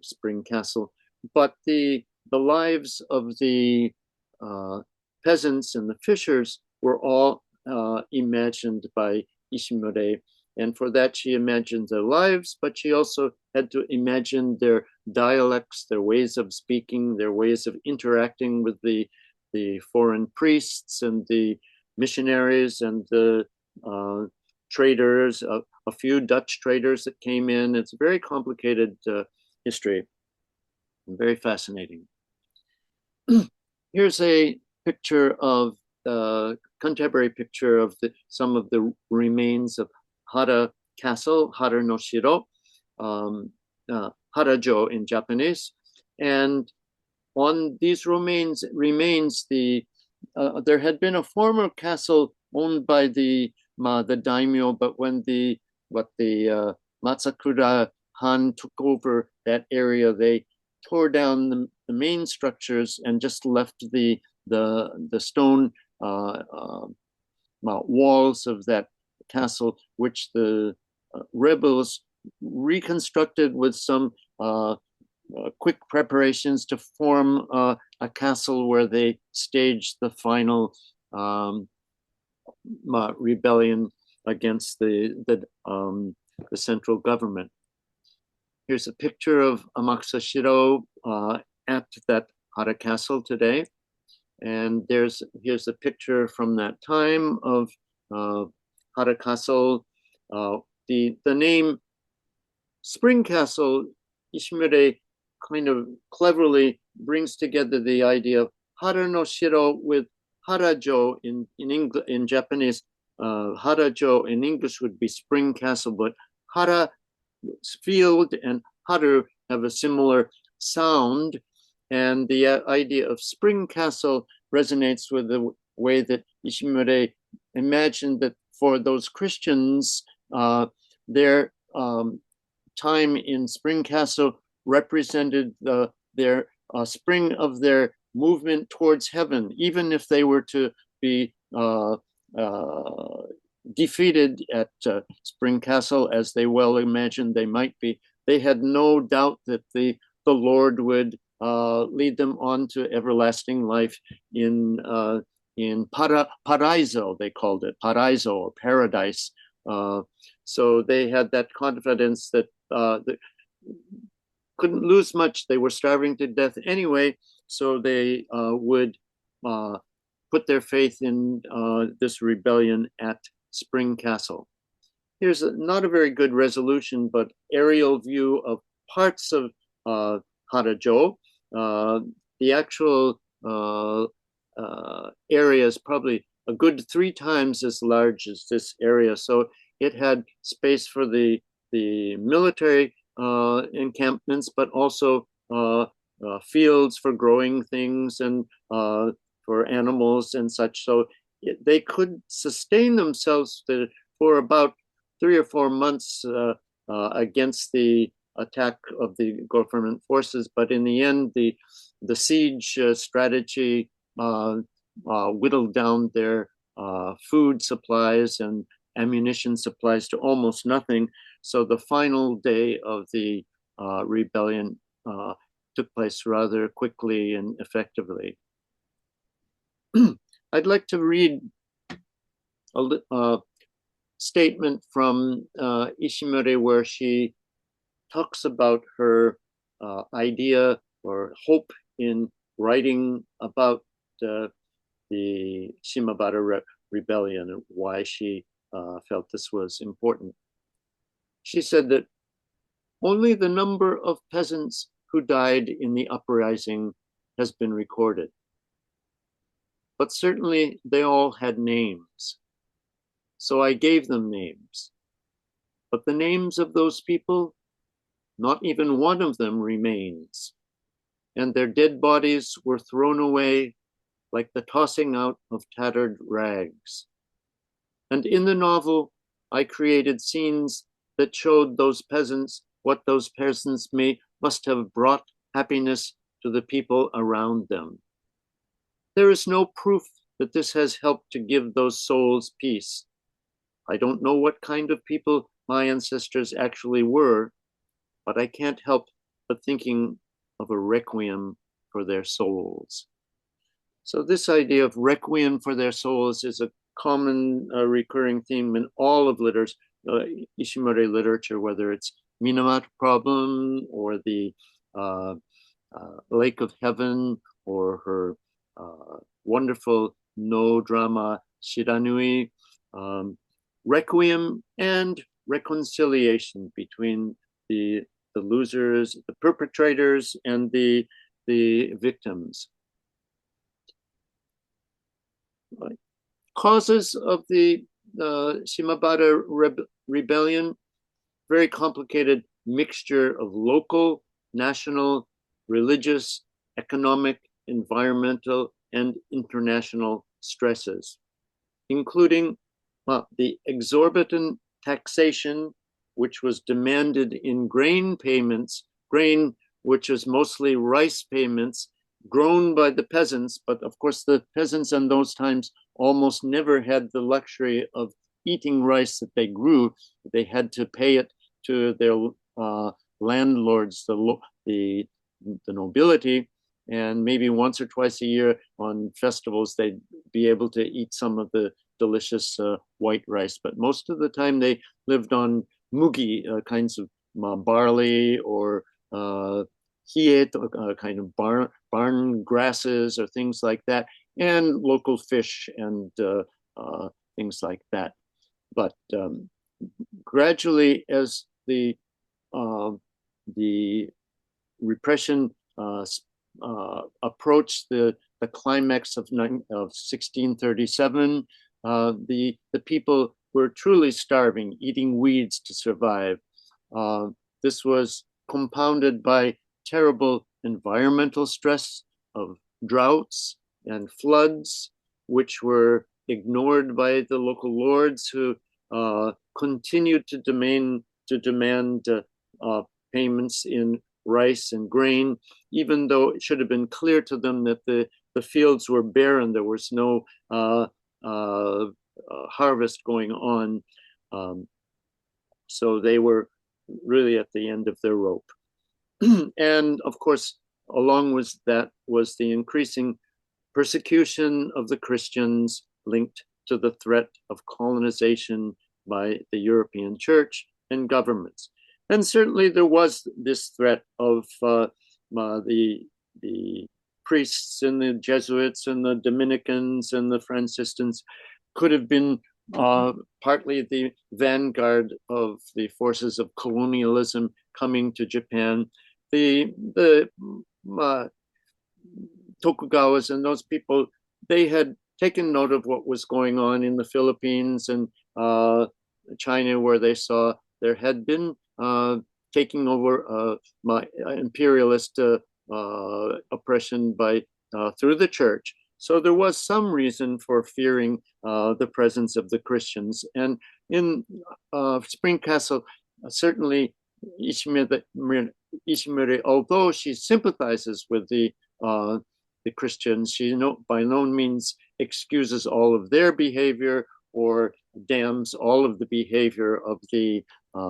Spring Castle, but the lives of the peasants and the fishers were all imagined by Ishimure. And for that, she imagined their lives, but she also had to imagine their dialects, their ways of speaking, their ways of interacting with the foreign priests and the missionaries and the traders, a few Dutch traders that came in. It's a very complicated history and very fascinating. Here's a picture of contemporary picture of some of the remains of Hara Castle, Hara no Shiro, Harajo in Japanese. And on these remains there had been a former castle owned by the daimyo, but when the Matsakura Han took over that area, they tore down the main structures and just left the stone walls of that castle, which the rebels reconstructed with some quick preparations to form a castle where they staged the final rebellion against the central government. Here's a picture of Amakusa Shiro at that Hara Castle today. And here's a picture from that time of Hara Castle. The name Spring Castle, Ishimure kind of cleverly brings together the idea of hara no shiro with harajo in Japanese. Harajo in English would be spring castle, but hara, field, and haru have a similar sound. And the idea of spring castle resonates with the way that Ishimure imagined that for those Christians, their time in spring castle represented their spring of their movement towards heaven, even if they were to be defeated at Spring Castle, as they well imagined they might be. They had no doubt that the Lord would lead them on to everlasting life in Paraiso, they called it, Paraiso, or paradise. So they had that confidence that they couldn't lose much. They were starving to death anyway, so they would put their faith in this rebellion at Spring Castle. Here's not a very good resolution, but aerial view of parts of Harajo. The actual area is probably a good 3 times as large as this area. So it had space for the military encampments, but also fields for growing things and for animals and such. So they could sustain themselves for about 3 or 4 months against the attack of the government forces. But in the end, the siege strategy whittled down their food supplies and ammunition supplies to almost nothing. So the final day of the rebellion took place rather quickly and effectively. I'd like to read a statement from Ishimure where she talks about her idea or hope in writing about the Shimabara rebellion and why she felt this was important. She said that only the number of peasants who died in the uprising has been recorded, but certainly they all had names. So I gave them names. But the names of those people, not even one of them remains. And their dead bodies were thrown away like the tossing out of tattered rags. And in the novel, I created scenes that showed those peasants what those peasants must have brought happiness to the people around them. There is no proof that this has helped to give those souls peace. I don't know what kind of people my ancestors actually were, but I can't help but thinking of a requiem for their souls. So this idea of requiem for their souls is a common recurring theme in all of Ishimure literature, whether it's Minamoto Problem or the Lake of Heaven or her wonderful no drama Shiranui. Requiem and reconciliation between the losers, the perpetrators, and the victims. Causes of the Shimabara rebellion, very complicated mixture of local, national, religious, economic, environmental, and international stresses, including the exorbitant taxation, which was demanded in grain payments, grain which was mostly rice payments grown by the peasants. But of course, the peasants in those times almost never had the luxury of eating rice that they grew. They had to pay it to their landlords, the nobility, and maybe once or twice a year on festivals, they'd be able to eat some of the delicious white rice. But most of the time they lived on mugi, kinds of barley, or hiet, kind of barn grasses or things like that, and local fish and things like that. But gradually, as the repression approached the climax of 1637, the people were truly starving, eating weeds to survive. This was compounded by terrible environmental stress of droughts and floods, which were ignored by the local lords, who continued to demand payments in rice and grain, even though it should have been clear to them that the fields were barren. There was no harvest going on. So they were really at the end of their rope. And of course, along with that was the increasing persecution of the Christians linked to the threat of colonization by the European church and governments. And certainly there was this threat of the priests and the Jesuits and the Dominicans and the Franciscans could have been partly the vanguard of the forces of colonialism coming to Japan. The Tokugawas and those people, they had taken note of what was going on in the Philippines and China, where they saw there had been taking over imperialist oppression by through the church. So there was some reason for fearing the presence of the Christians. And in Spring Castle, certainly Ishimure, although she sympathizes with the Christians, she by no means excuses all of their behavior or damns all of the behavior of the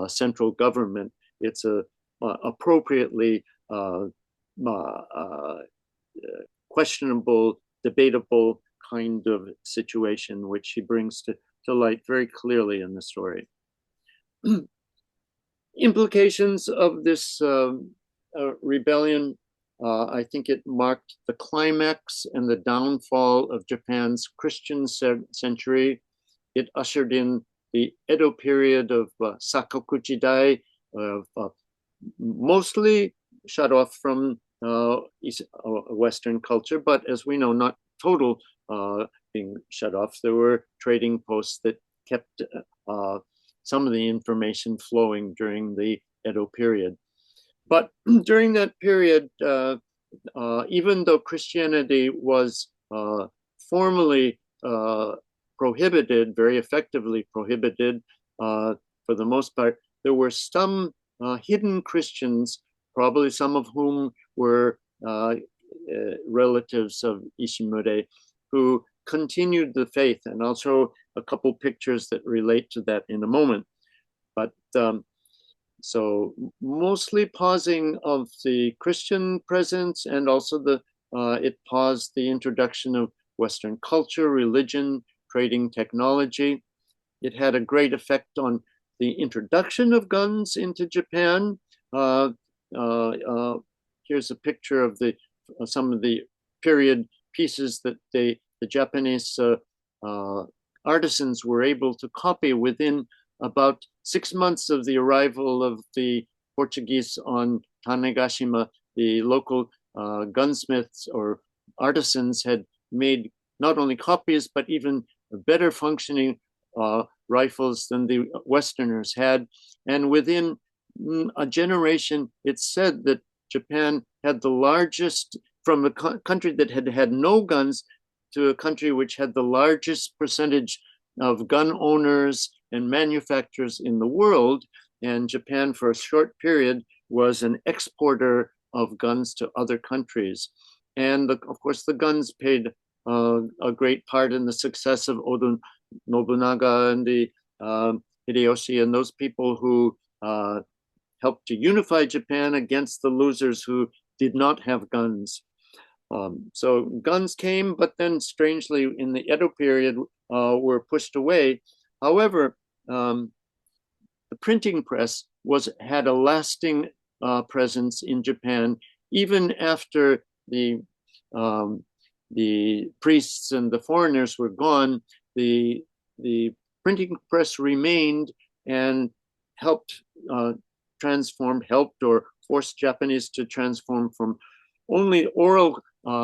central government. It's a appropriately questionable, debatable kind of situation, which she brings to light very clearly in the story. Implications of this rebellion, I think it marked the climax and the downfall of Japan's Christian century. It ushered in the Edo period of Sakoku Dai, mostly shut off from Western culture, but as we know, not total being shut off. There were trading posts that kept some of the information flowing during the Edo period. But during that period, even though Christianity was formally prohibited, very effectively prohibited for the most part, there were some hidden Christians, probably some of whom were relatives of Ishimure, who continued the faith. And I'll show a couple pictures that relate to that in a moment. But so mostly pausing of the Christian presence, and also it paused the introduction of Western culture, religion, trading technology. It had a great effect on the introduction of guns into Japan. Here's a picture of some of the period pieces that the Japanese artisans were able to copy within about 6 months of the arrival of the Portuguese on Tanegashima. The local gunsmiths or artisans had made not only copies, but even better functioning rifles than the Westerners had. And within a generation, it's said that Japan had the largest, from a country that had had no guns to a country which had the largest percentage of gun owners and manufacturers in the world. And Japan, for a short period, was an exporter of guns to other countries. And of course, the guns played a great part in the success of Oda Nobunaga and the Hideyoshi and those people who helped to unify Japan against the losers who did not have guns. So guns came, but then strangely in the Edo period were pushed away. However, the printing press had a lasting presence in Japan, even after the priests and the foreigners were gone. The printing press remained and helped or forced Japanese to transform from only oral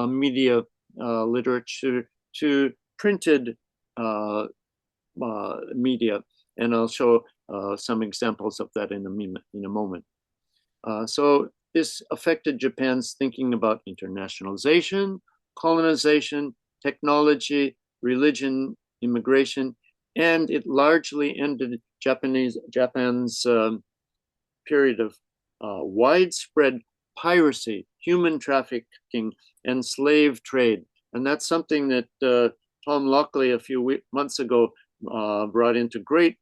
media literature to printed media. And I'll show some examples of that in a moment. So this affected Japan's thinking about internationalization, colonization, technology, religion, immigration, and it largely ended Japan's period of widespread piracy, human trafficking, and slave trade. And that's something that Tom Lockley a few months ago brought into great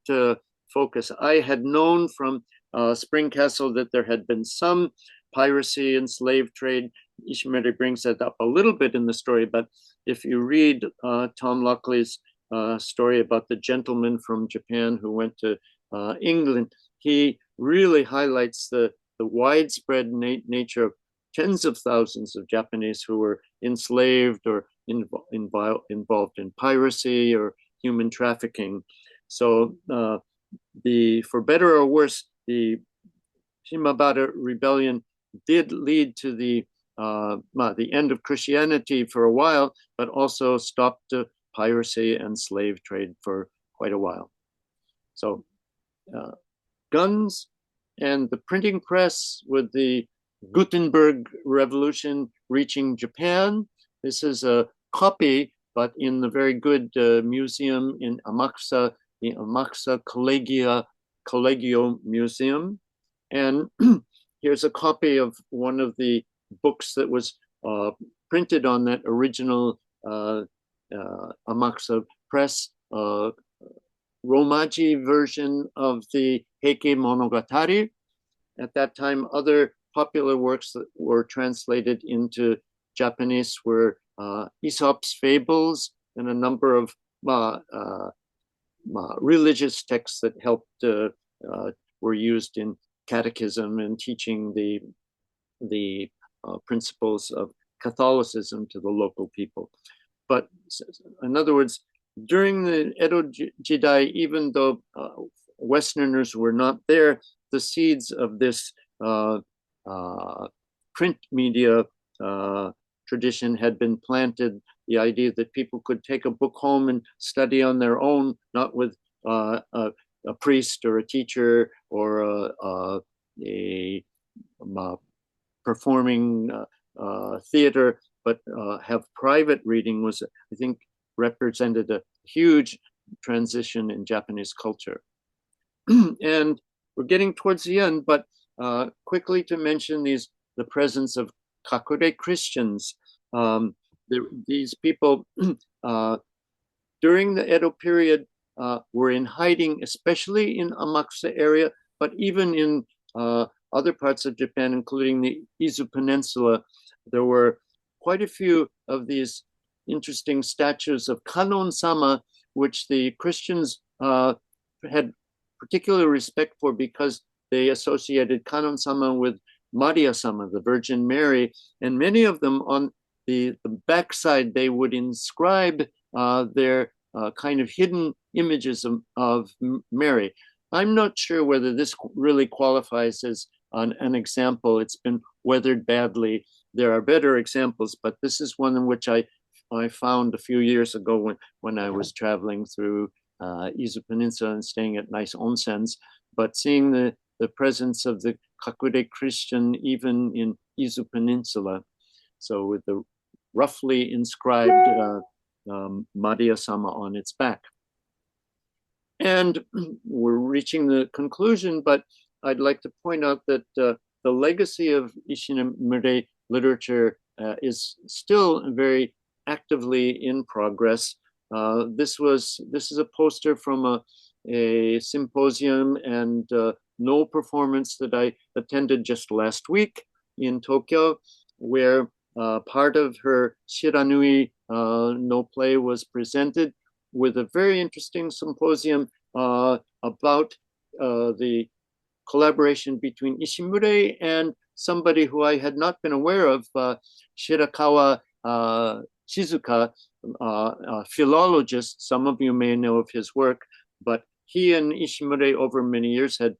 focus. I had known from Spring Castle that there had been some piracy and slave trade. Ishimure brings that up a little bit in the story, but if you read Tom Lockley's story about the gentleman from Japan who went to England, he really highlights the widespread nature of tens of thousands of Japanese who were enslaved or involved in piracy or human trafficking. So for better or worse, the Shimabara rebellion did lead to the end of Christianity for a while, but also stopped piracy and slave trade for quite a while. So guns and the printing press with the Gutenberg Revolution reaching Japan. This is a copy, but in the very good museum in Amakusa, the Amakusa Collegio Museum. And here's a copy of one of the books that was printed on that original Amakusa press, Romaji version of the Heike Monogatari. At that time, other popular works that were translated into Japanese were Aesop's Fables and a number of religious texts that helped were used in catechism and teaching the principles of Catholicism to the local people. But in other words, during the Edo Jidai, even though Westerners were not there, the seeds of this print media tradition had been planted. The idea that people could take a book home and study on their own, not with a priest or a teacher or a performing theater, but have private reading was, I think, represented a huge transition in Japanese culture. And we're getting towards the end, but quickly to mention the presence of Kakure Christians. These people during the Edo period were in hiding, especially in Amakusa area, but even in other parts of Japan, including the Izu Peninsula. There were quite a few of these interesting statues of Kanon-sama, which the Christians had particular respect for because they associated Kanon-sama with Maria-sama, the Virgin Mary, and many of them on the backside, they would inscribe their kind of hidden images of Mary. I'm not sure whether this really qualifies as an example. It's been weathered badly. There are better examples, but this is one in which I found a few years ago when I was traveling through Izu Peninsula and staying at nice onsens, but seeing the presence of the Kakure Christian even in Izu Peninsula. So with the roughly inscribed Maria-sama on its back. And we're reaching the conclusion, but I'd like to point out that the legacy of Ishimure literature is still very actively in progress. This is a poster from a symposium and no performance that I attended just last week in Tokyo, where part of her Shiranui no play was presented with a very interesting symposium about the collaboration between Ishimure and somebody who I had not been aware of, Shirakawa Shizuka, a philologist. Some of you may know of his work, but he and Ishimure over many years had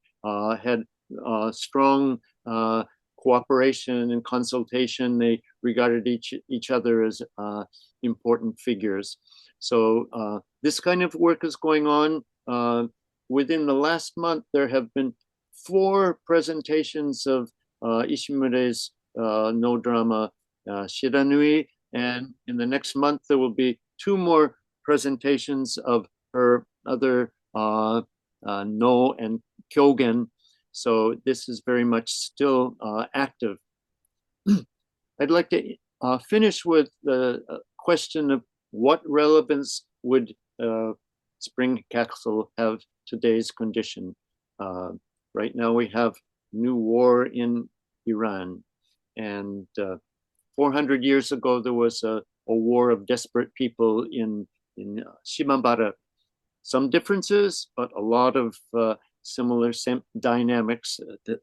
strong cooperation and consultation. They regarded each other as important figures. So this kind of work is going on. Within the last month, there have been 4 presentations of Ishimure's no drama Shiranui, and in the next month there will be 2 more presentations of her other no and kyogen. So this is very much still active. I'd like to finish with the question of what relevance would spring capsule have today's condition. Right now we have new war in Iran, and 400 years ago there was a war of desperate people in Shimabara. Some differences, but a lot of similar dynamics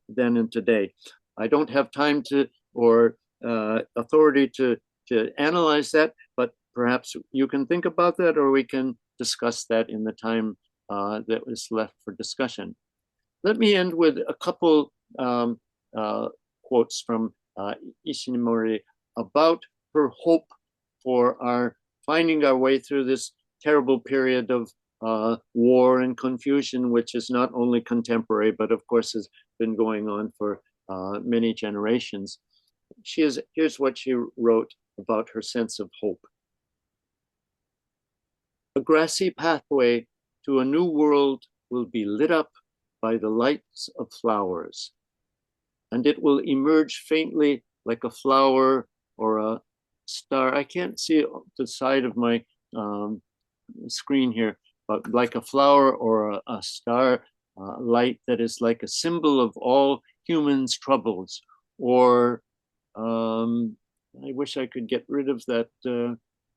then and today. I don't have time to or authority to analyze that, but perhaps you can think about that, or we can discuss that in the time that was left for discussion. Let me end with a couple quotes from Ishimure about her hope for our finding our way through this terrible period of war and confusion, which is not only contemporary, but of course has been going on for many generations. Here's what she wrote about her sense of hope. A grassy pathway to a new world will be lit up by the lights of flowers, and it will emerge faintly like a flower or a star. I can't see the side of my screen here, but like a flower or a star light that is like a symbol of all humans' troubles. Or I wish I could get rid of that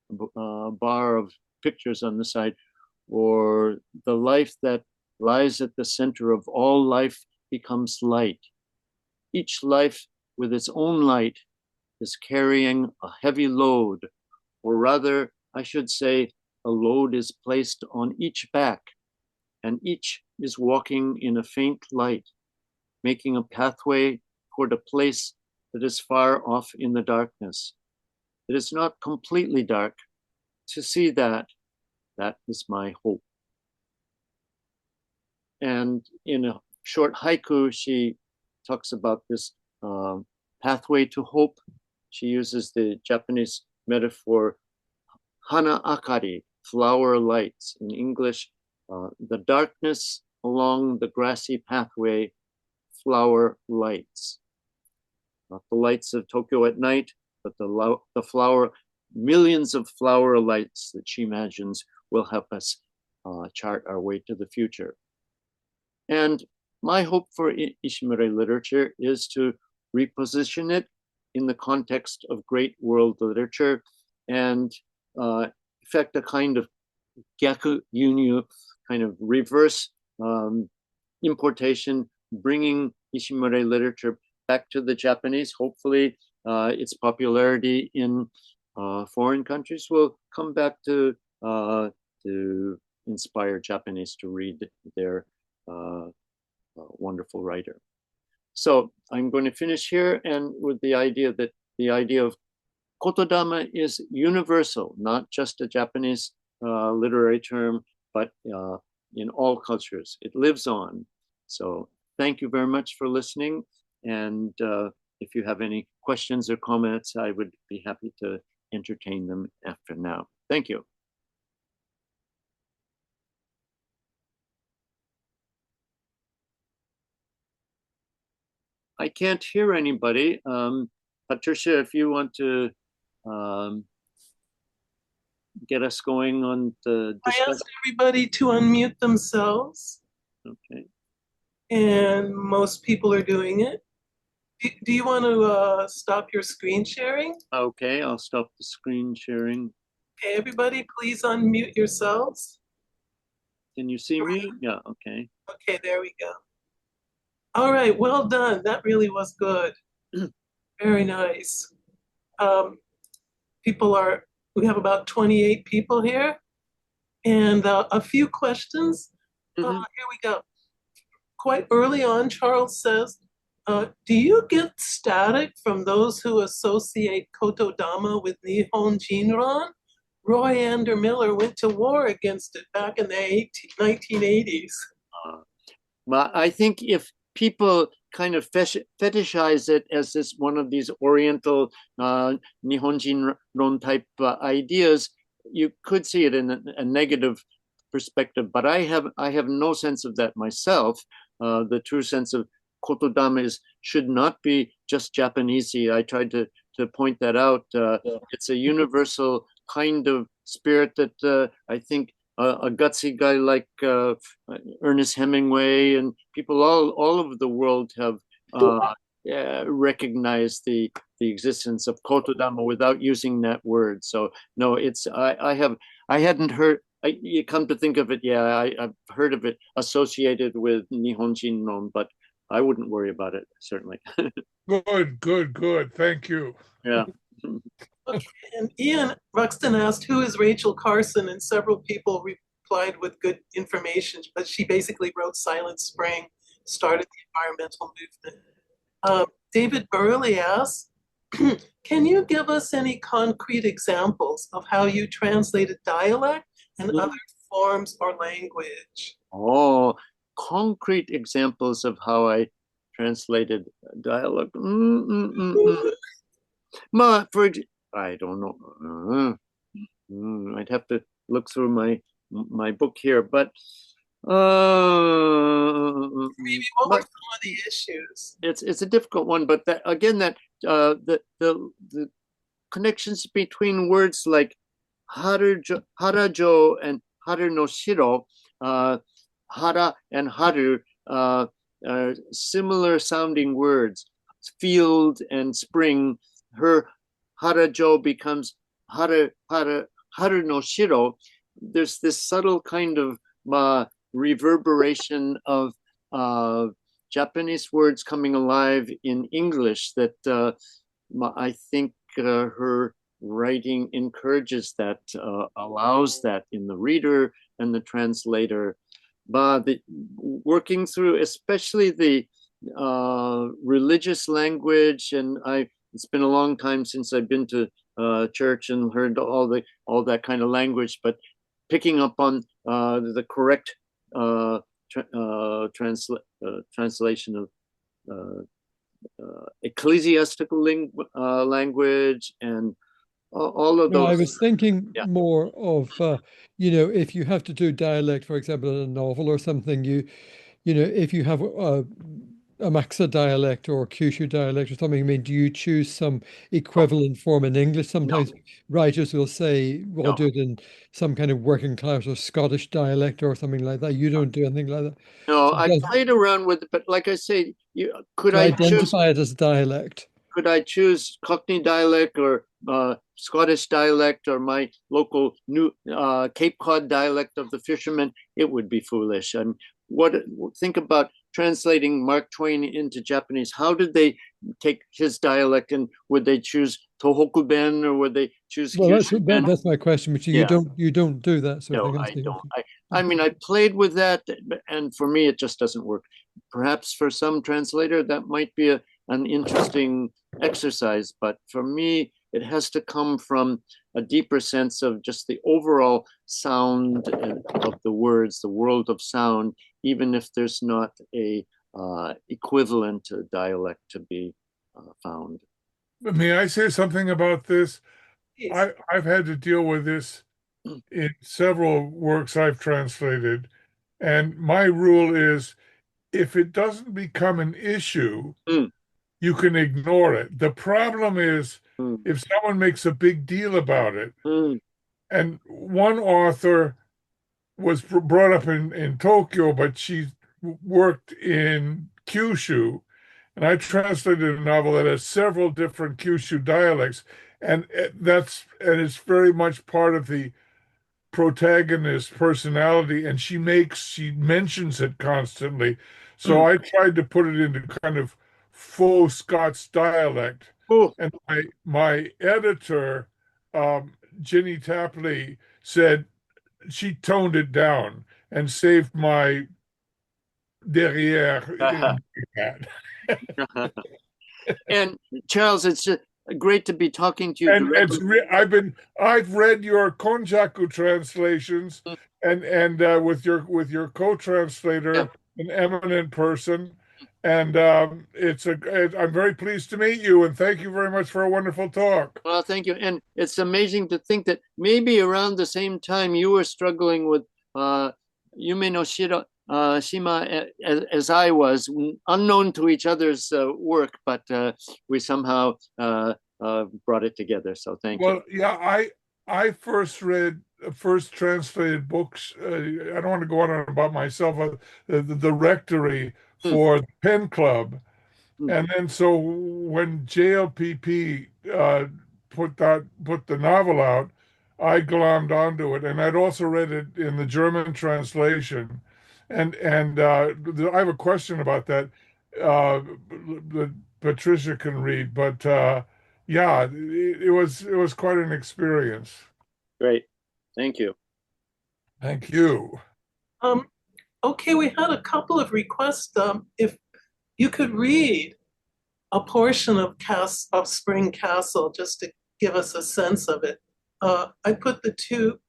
bar of pictures on the side. Or the life that lies at the center of all life becomes light. Each life with its own light is carrying a heavy load, or rather, I should say, a load is placed on each back, and each is walking in a faint light, making a pathway toward a place that is far off in the darkness. It is not completely dark. To see that is my hope. And in a short haiku, she talks about this pathway to hope. She uses the Japanese metaphor hana akari, flower lights. In English, the darkness along the grassy pathway, flower lights. Not the lights of Tokyo at night, but the flower, millions of flower lights that she imagines will help us chart our way to the future. And my hope for Ishimure literature is to reposition it in the context of great world literature and effect a kind of gyaku yunyu, kind of reverse importation, bringing Ishimure literature back to the Japanese. Hopefully its popularity in foreign countries will come back to inspire Japanese to read their wonderful writer. So I'm going to finish here, and with the idea that the idea of Kotodama is universal, not just a Japanese literary term, but in all cultures. It lives on. So thank you very much for listening. And if you have any questions or comments, I would be happy to entertain them after now. Thank you. I can't hear anybody. Patricia, if you want to get us going on the discussion. I asked everybody to unmute themselves. Okay. And most people are doing it. Do you want to stop your screen sharing? Okay, I'll stop the screen sharing. Okay, everybody, please unmute yourselves. Can you see me? Yeah, okay. Okay, there we go. All right, well done. That really was good. Very nice. We have about 28 people here, and a few questions. Here we go. Quite early on, Charles says, Do you get static from those who associate Kotodama with Nihon Jinran? Roy Ander Miller went to war against it back in the 1980s. Uh, but I think if people kind of fetishize it as this one of these Oriental Nihonjin Ron type ideas, you could see it in a negative perspective. But I have no sense of that myself. The true sense of Kotodama should not be just Japanesey. I tried to point that out. It's a universal kind of spirit that I think a gutsy guy like Ernest Hemingway and people all over the world have recognized the existence of Kotodama without using that word. So no, it's I hadn't heard. You come to think of it, yeah, I've heard of it associated with Nihonjin non, but I wouldn't worry about it certainly. Good, good, good. Thank you. Yeah. Okay, and Ian Ruxton asked, who is Rachel Carson? And several people replied with good information, but she basically wrote Silent Spring, started the environmental movement. David Burley asks, can you give us any concrete examples of how you translated dialect and other forms or language? Oh, concrete examples of how I translated dialogue. Ma, I don't know. I'd have to look through my book here, but Maybe what were some of the issues? It's a difficult one, but that again, that the connections between words like harajo and haru no shiro, hara and haru are similar sounding words. Field and spring. Her harajo becomes haru no shiro. There's this subtle kind of reverberation of Japanese words coming alive in English that I think her writing encourages that, allows that in the reader and the translator. But working through, especially the religious language, and it's been a long time since I've been to church and heard all that kind of language, but picking up on the correct translation of ecclesiastical language and all of No, I those. was thinking Yeah. more of, if you have to do dialect, for example, in a novel or something, if you have a Maxa dialect or Kyushu dialect or something, I mean, do you choose some equivalent form in English? Sometimes writers will say, well, I'll do it in some kind of working class or Scottish dialect or something like that. You don't do anything like that. No, So I played around with it, but like I say, could to I identify it as dialect? could I choose Cockney dialect or Scottish dialect or my local new Cape Cod dialect of the fishermen? It would be foolish. And think about translating Mark Twain into Japanese. How did they take his dialect, and would they choose Tohoku Ben or would they choose Well, Kyushu Ben? that's my question, but Yeah. you don't do that sort of No, thing. I don't. I mean, I played with that, and for me, it just doesn't work. Perhaps for some translator, that might be an interesting exercise, but for me, it has to come from a deeper sense of just the overall sound of the words, the world of sound, even if there's not a equivalent dialect to be found. May I say something about this? Yes. I've had to deal with this in several works I've translated, and my rule is if it doesn't become an issue, you can ignore it. The problem is if someone makes a big deal about it, and one author was brought up in Tokyo, but she worked in Kyushu, and I translated a novel that has several different Kyushu dialects, and it's very much part of the protagonist's personality, and she mentions it constantly. So I tried to put it into kind of faux Scots dialect, and my editor, Ginny Tapley, said she toned it down and saved my derrière in that. And Charles, it's great to be talking to you And directly. I've read your Konjaku translations, and with your Yeah. co-translator, an eminent person, and I'm very pleased to meet you, and thank you very much for a wonderful talk. Well, thank you. And it's amazing to think that maybe around the same time you were struggling with Yume no Shima as I was, unknown to each other's work, but we somehow brought it together. So thank you. Well, yeah, I first translated books. I don't want to go on about myself. The rectory Hmm. for the Pen Club. Hmm. And then so when JLPP put the novel out, I glommed onto it, and I'd also read it in the German translation. And I have a question about that that Patricia can read, but yeah, it was quite an experience. Great. Thank you. Thank you. Okay, we had a couple of requests. If you could read a portion of Spring Castle just to give us a sense of it. I put the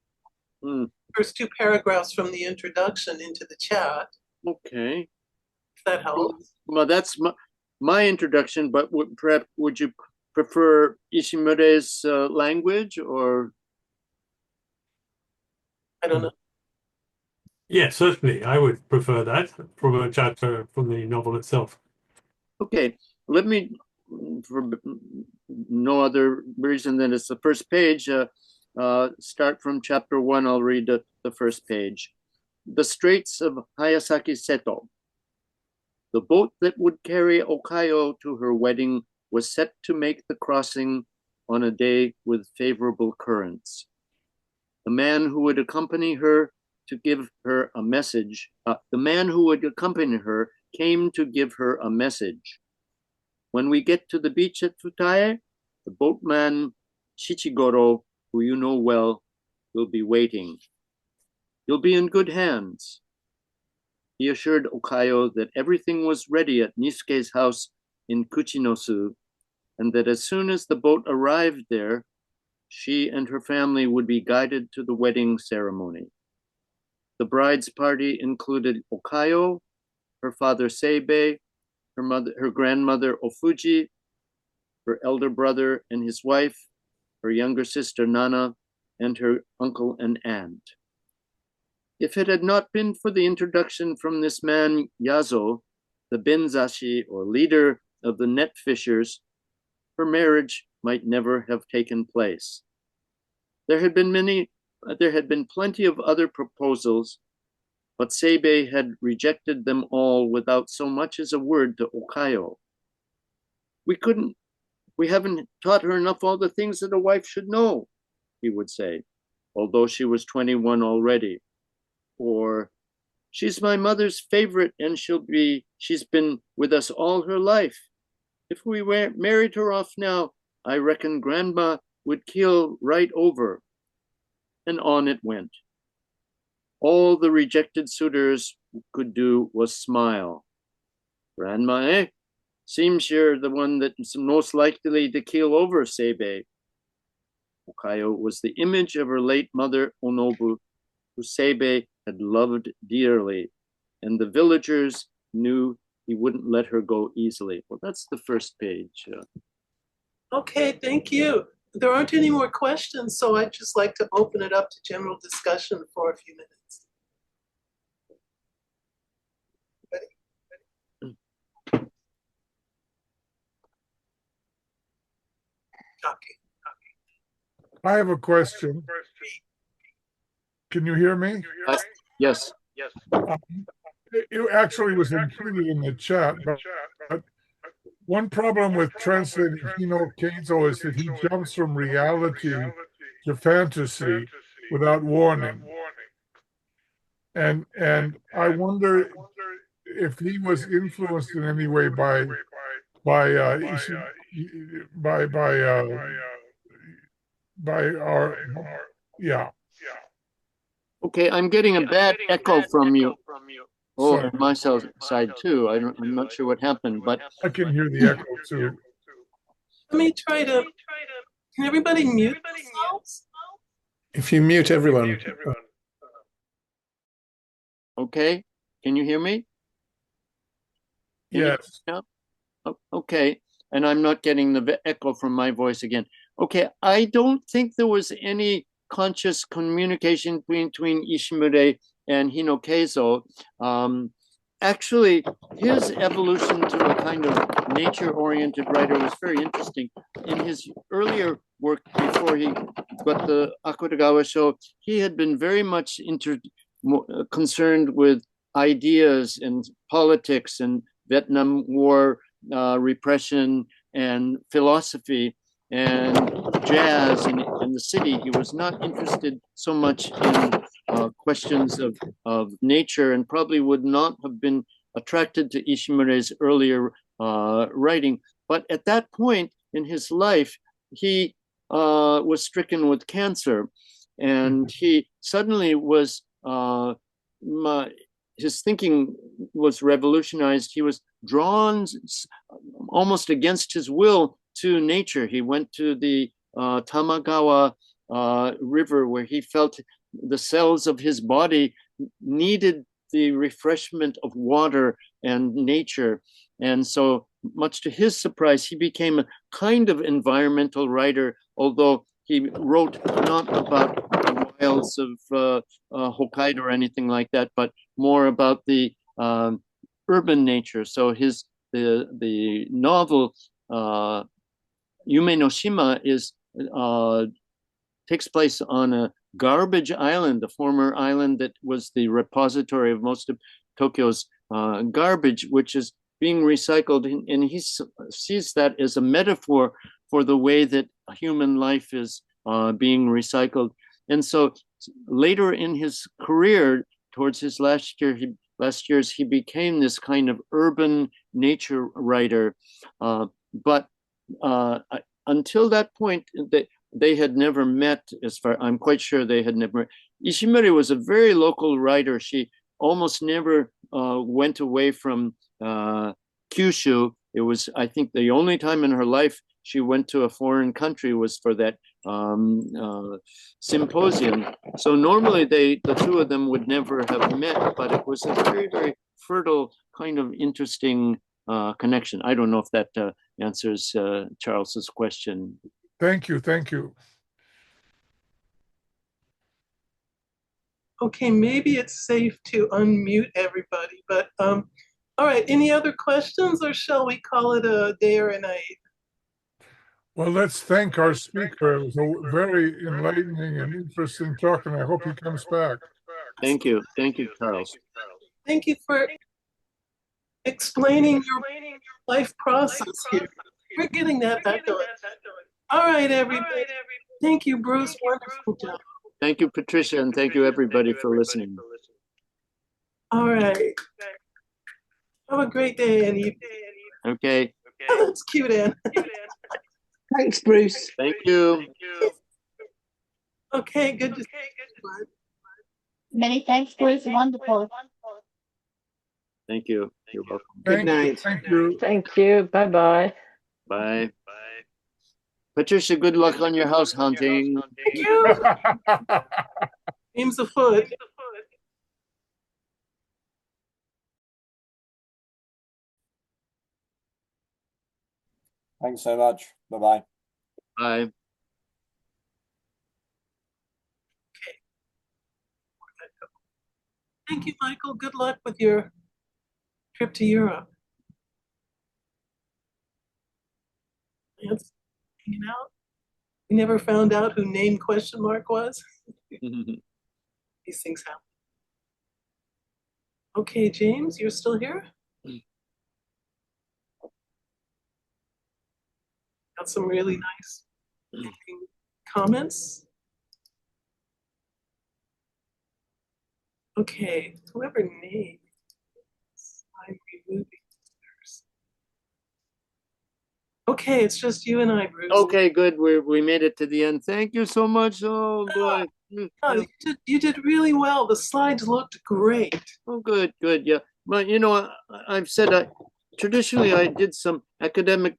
Hmm. first two paragraphs from the introduction into the chat, Okay. if that helps. Well, that's my introduction, but perhaps would you prefer Ishimure's language or? I don't know. Yeah, certainly. I would prefer that from a chapter from the novel itself. Okay, let me, for no other reason than it's the first page, start from chapter 1. I'll read the first page. The Straits of Hayasaki Seto. The boat that would carry Okayo to her wedding was set to make the crossing on a day with favorable currents. The man who would accompany her to give her a message, the man who would accompany her came to give her a message. When we get to the beach at Futae, the boatman Shichigoro, who you know well, will be waiting. You'll be in good hands. He assured Okayo that everything was ready at Nisuke's house in Kuchinosu, and that as soon as the boat arrived there, she and her family would be guided to the wedding ceremony. The bride's party included Okayo, her father Seibei, her grandmother Ofuji, her elder brother and his wife, her younger sister Nana, and her uncle and aunt. If it had not been for the introduction from this man Yazo, the benzashi or leader of the net fishers, her marriage might never have taken place. There had been plenty of other proposals, but Seibei had rejected them all without so much as a word to Okayo. We haven't taught her enough all the things that a wife should know, he would say, although she was 21 already. Or, she's my mother's favorite and she's been with us all her life. If we married her off now, I reckon grandma would keel right over. And on it went. All the rejected suitors could do was smile. Grandma, eh? Seems you're the one that's most likely to keel over, Seibei. Okayo was the image of her late mother, Onobu, who Seibei had loved dearly, and the villagers knew he wouldn't let her go easily. Well, that's the first page. Okay, thank you. There aren't any more questions, so I'd just like to open it up to general discussion for a few minutes. Ready? Okay. I have a question. Can you hear me? Yes. It actually was included in the chat, but one problem with translating Hino Keizo is that he jumps from reality to fantasy without warning. And I wonder if he was influenced in any way by our yeah. Okay, I'm getting a bad echo from you. Oh, Sorry. on my side too. I'm not sure what happened, but I can hear the echo too. Let me try to, can everybody mute themselves? If you mute everyone, okay. Can you hear me? Can you hear Yes. me now? Okay. And I'm not getting the echo from my voice again. Okay. I don't think there was any conscious communication between Ishimure and Hinokeizo. Actually, his evolution to a kind of nature-oriented writer was very interesting. In his earlier work, before he got the Akutagawa show, he had been very much concerned with ideas and politics and Vietnam War repression and philosophy and jazz and the city. He was not interested so much in questions of nature, and probably would not have been attracted to Ishimure's earlier writing. But at that point in his life, he was stricken with cancer, and he suddenly was his thinking was revolutionized. He was drawn almost against his will to nature. He went to the Tamagawa river, where he felt the cells of his body needed the refreshment of water and nature. And so, much to his surprise, he became a kind of environmental writer, although he wrote not about the wilds of Hokkaido or anything like that, but more about the urban nature. So the novel Yume no Shima takes place on a garbage island, a former island that was the repository of most of Tokyo's garbage, which is being recycled. And he sees that as a metaphor for the way that human life is being recycled. And so later in his career, towards his last years, he became this kind of urban nature writer. But until that point, they had never met. As far I'm quite sure they had never. Ishimure was a very local writer. She almost never went away from Kyushu. It was, I think, the only time in her life she went to a foreign country was for that symposium. So normally the two of them would never have met, but it was a very, very fertile kind of interesting connection. I don't know if that answers Charles's question. Thank you. Thank you. Okay, maybe it's safe to unmute everybody, but all right, any other questions, or shall we call it a day or a night? Well, let's thank our speaker. It was a very enlightening and interesting talk, and I hope he comes back. Thank you. Thank you, Charles. Thank you for explaining your life process here. We're getting that echo. All right, everybody. Thank you, Bruce. Wonderful job. Thank you, Patricia, and thank you, everybody, for listening. All right. Have a great day and evening. Okay. Oh, that's cute, Ann. Thanks, Bruce. Thank you. Okay, good to see you. Many thanks, Bruce. Wonderful. Thank you. You're welcome. Good night. Thank you. Thank you. Bye-bye. Bye. Patricia, good luck on your house hunting. Thank you. Name's afoot. Thanks so much. Bye-bye. Bye. Thank you, Michael. Good luck with your trip to Europe. Yes, hanging out. We never found out who name ? Was. These things happen. Okay, James, you're still here? Got some really nice comments. Okay, whoever named, I'm removing theirs. Okay, it's just you and I, Bruce. Okay, good. We made it to the end. Thank you so much. Oh boy. Oh, you did really well. The slides looked great. Oh, good, good. Yeah. But I've said traditionally I did some academic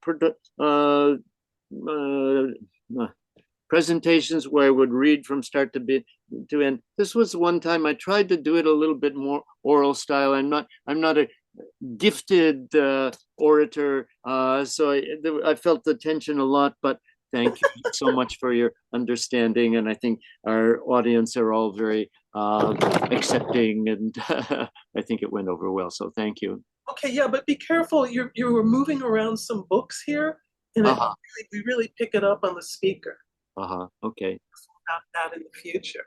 presentations where I would read from start to end. This was one time I tried to do it a little bit more oral style. I'm not a gifted orator, so I felt the tension a lot, but thank you so much for your understanding. And I think our audience are all very accepting, and I think it went over well. So thank you. Okay, yeah, but be careful. You were moving around some books here, and we really pick it up on the speaker. Okay. About that in the future.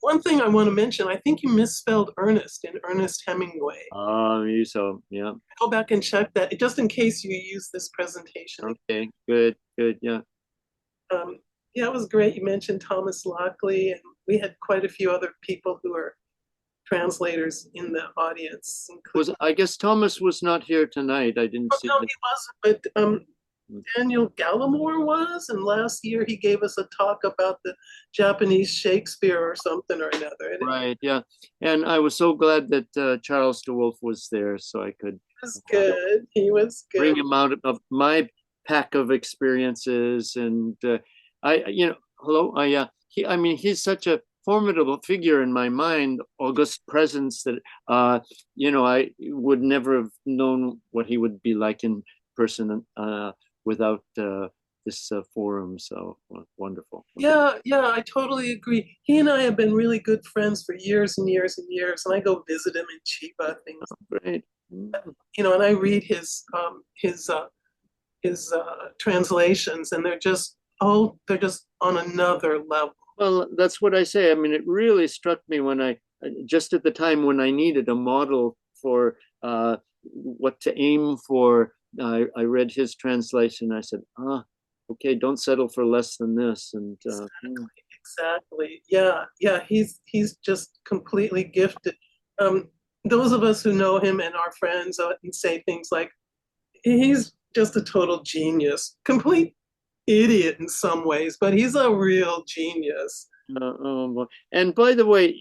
One thing I want to mention, I think you misspelled Ernest in Ernest Hemingway. Yeah. Go back and check that, just in case you use this presentation. Okay, good, yeah. Yeah, it was great. You mentioned Thomas Lockley, and we had quite a few other people who are translators in the audience. I guess Thomas was not here tonight. I didn't see. No, he wasn't, but Daniel Gallimore was, and last year he gave us a talk about the Japanese Shakespeare or something or another. Right, yeah. And I was so glad that Charles DeWolf was there, so I could. He was good. He was good. Bring him out of my pack of experiences, and he's such a formidable figure in my mind, august presence, that I would never have known what he would be like in person without this forum. So wonderful. Yeah, I totally agree. He and I have been really good friends for years and years and years, and I go visit him in Chiba, things. Great. And I read his translations, and they're just on another level. Well, that's what I say. I mean, it really struck me when just at the time when I needed a model for what to aim for. I read his translation. I said, okay, don't settle for less than this. And exactly. Yeah. He's just completely gifted. Those of us who know him and our friends and say things like, he's just a total genius, complete idiot in some ways, but he's a real genius. And by the way,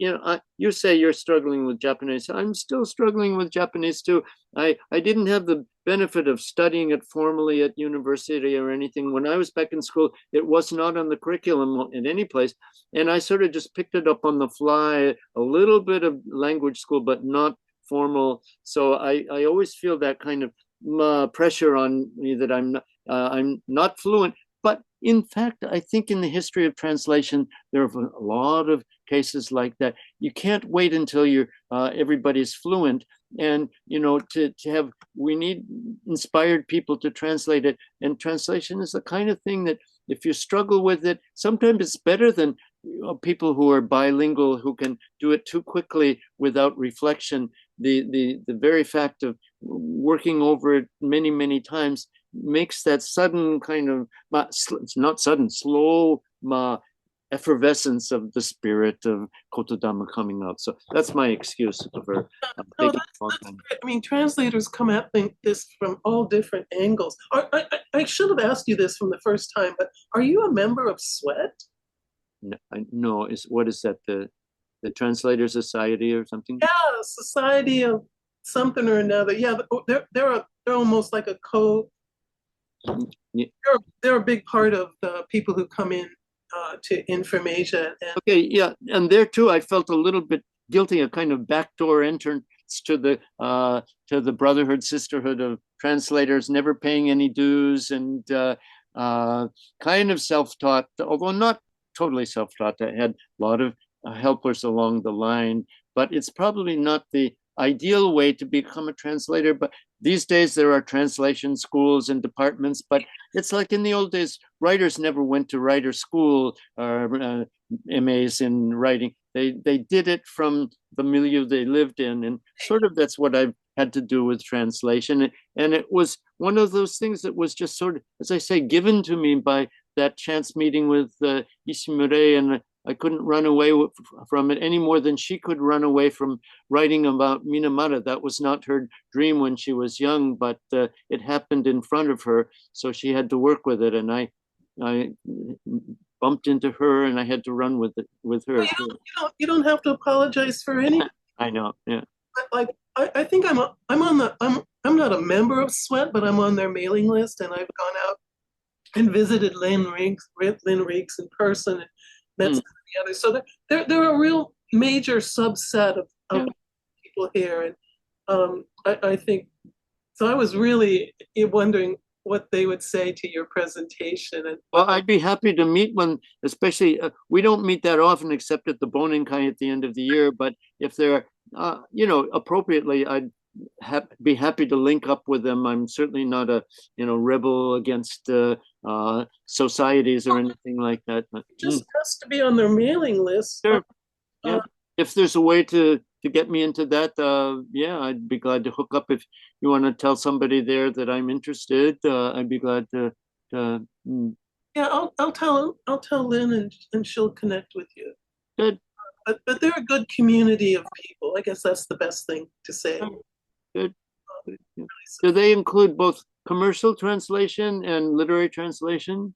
you say you're struggling with Japanese. I'm still struggling with Japanese too. I didn't have the benefit of studying it formally at university or anything. When I was back in school, it was not on the curriculum in any place. And I sort of just picked it up on the fly, a little bit of language school, but not formal. So I always feel that kind of pressure on me that I'm not fluent. But in fact, I think in the history of translation, there are a lot of cases like that. You can't wait until everybody's fluent. And, we need inspired people to translate it. And translation is the kind of thing that if you struggle with it, sometimes it's better than people who are bilingual, who can do it too quickly without reflection. The very fact of working over it many, many times makes that sudden kind of, not sudden, slow effervescence of the spirit of Kotodama coming out. So that's my excuse for taking a long time. I mean, translators come at this from all different angles. I should have asked you this from the first time, but are you a member of SWET? No, what is that, the Translator Society or something? Yeah, Society of something or another. Yeah, they're almost like a they're a big part of the people who come in to Informasia. Okay, yeah, and there too, I felt a little bit guilty, a kind of backdoor entrance to the brotherhood, sisterhood of translators, never paying any dues, and kind of self-taught, although not totally self-taught. I had a lot of helpers along the line, but it's probably not the ideal way to become a translator. But these days there are translation schools and departments, but it's like in the old days, writers never went to writer school or MAs in writing. They did it from the milieu they lived in, and sort of that's what I've had to do with translation. And it was one of those things that was just sort of, as I say, given to me by that chance meeting with Ishimure, and I couldn't run away from it any more than she could run away from writing about Minamata. That was not her dream when she was young, but it happened in front of her, so she had to work with it. And I bumped into her and I had to run with it with her. You don't have to apologize for anything. I know. Yeah. Like I think I'm not a member of Sweat, but I'm on their mailing list, and I've gone out and visited Lynn Reeks in person and met some of the others. So they're a real major subset of people here, and I think so. I was really wondering what they would say to your presentation. And well, I'd be happy to meet one, especially we don't meet that often except at the Bonenkai at the end of the year. But if they're, appropriately, I'd be happy to link up with them. I'm certainly not a, rebel against societies or anything like that. But, it just has to be on their mailing list. Sure. Yeah. If there's a way to get me into that, I'd be glad to hook up. If you want to tell somebody there that I'm interested, I'd be glad to. Yeah, I'll tell Lynn, and she'll connect with you. Good. But they're a good community of people. I guess that's the best thing to say. Good. Do they include both commercial translation and literary translation?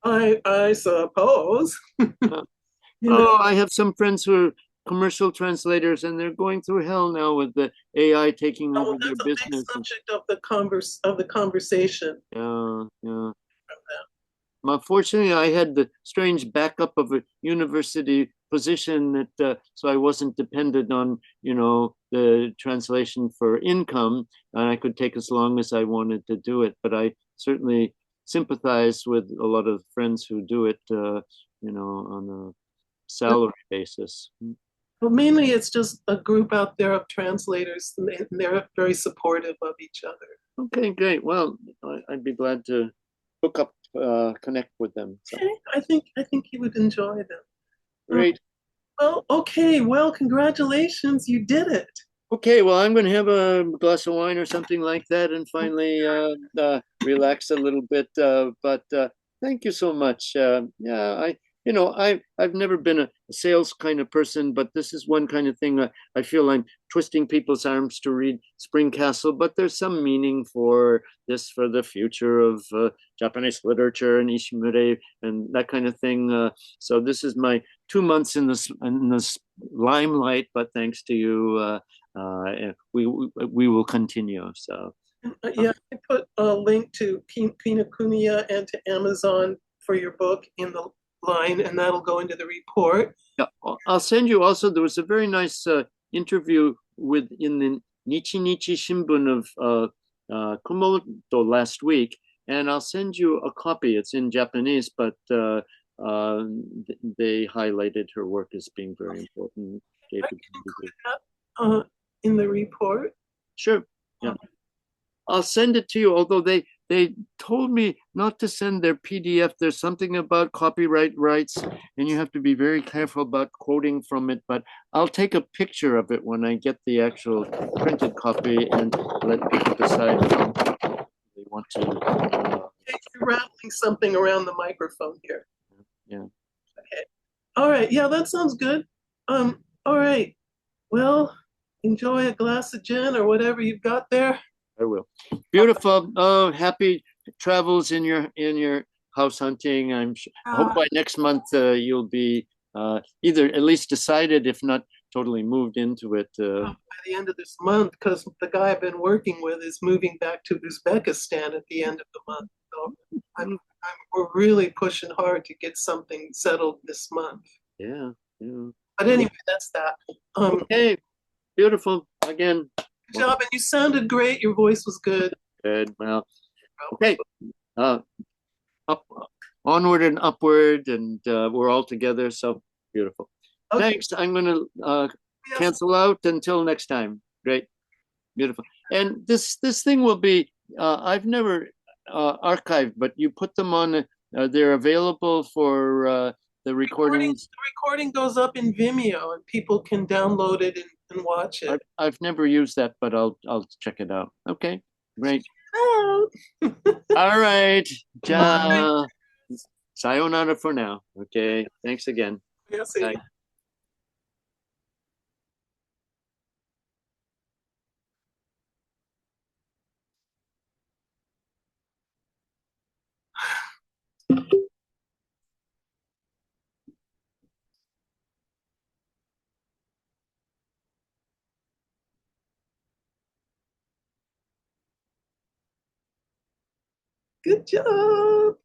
I suppose. I have some friends who are commercial translators, and they're going through hell now with the AI taking over their business. That's a big subject of the conversation. Yeah. Unfortunately, I had the strange backup of a university position that so I wasn't dependent on the translation for income, and I could take as long as I wanted to do it. But I certainly sympathize with a lot of friends who do it, on a salary basis. Well, mainly it's just a group out there of translators, and they're very supportive of each other. Okay, great. Well, I'd be glad to hook up, connect with them. So. Okay, I think you would enjoy them. Great. Well, okay. Well, congratulations, you did it. Okay, well, I'm going to have a glass of wine or something like that, and finally relax a little bit. But thank you so much. I've never been a sales kind of person, but this is one kind of thing I feel I'm twisting people's arms to read Spring Castle, but there's some meaning for this for the future of Japanese literature and Ishimure and that kind of thing. So this is my 2 months in this limelight, but thanks to you, we will continue. So I put a link to Kinokuniya and to Amazon for your book in the line, and that'll go into the report. Yeah, I'll send you also. There was a very nice interview in the Nichi Nichi Shimbun of Kumamoto last week, and I'll send you a copy. It's in Japanese, but they highlighted her work as being very important. I can include that in the report. Sure. Yeah. I'll send it to you, although they told me not to send their PDF. There's something about copyright rights, and you have to be very careful about quoting from it, but I'll take a picture of it when I get the actual printed copy and let people decide if they want to. You're rattling something around the microphone here. Yeah. Okay. All right. Yeah, that sounds good. All right. Well, enjoy a glass of gin or whatever you've got there. I will. Beautiful. Oh, happy travels in your house hunting. I hope by next month you'll be either at least decided, if not totally moved into it. By the end of this month, because the guy I've been working with is moving back to Uzbekistan at the end of the month. So we're really pushing hard to get something settled this month. Yeah. But anyway, that's that. Okay. Beautiful. Again. Good job, and you sounded great. Your voice was good. Good. Well, okay. Onward and upward, and we're all together. So beautiful. Okay. Thanks. I'm going to cancel out until next time. Great. Beautiful. And this thing will be. I've never archived, but you put them on. They're available for the recordings. The recording goes up in Vimeo, and people can download it and watch it. I've never used that, but I'll check it out. Okay, great. All right, sayonara for now. Okay, thanks again. Yes. Bye. Good job.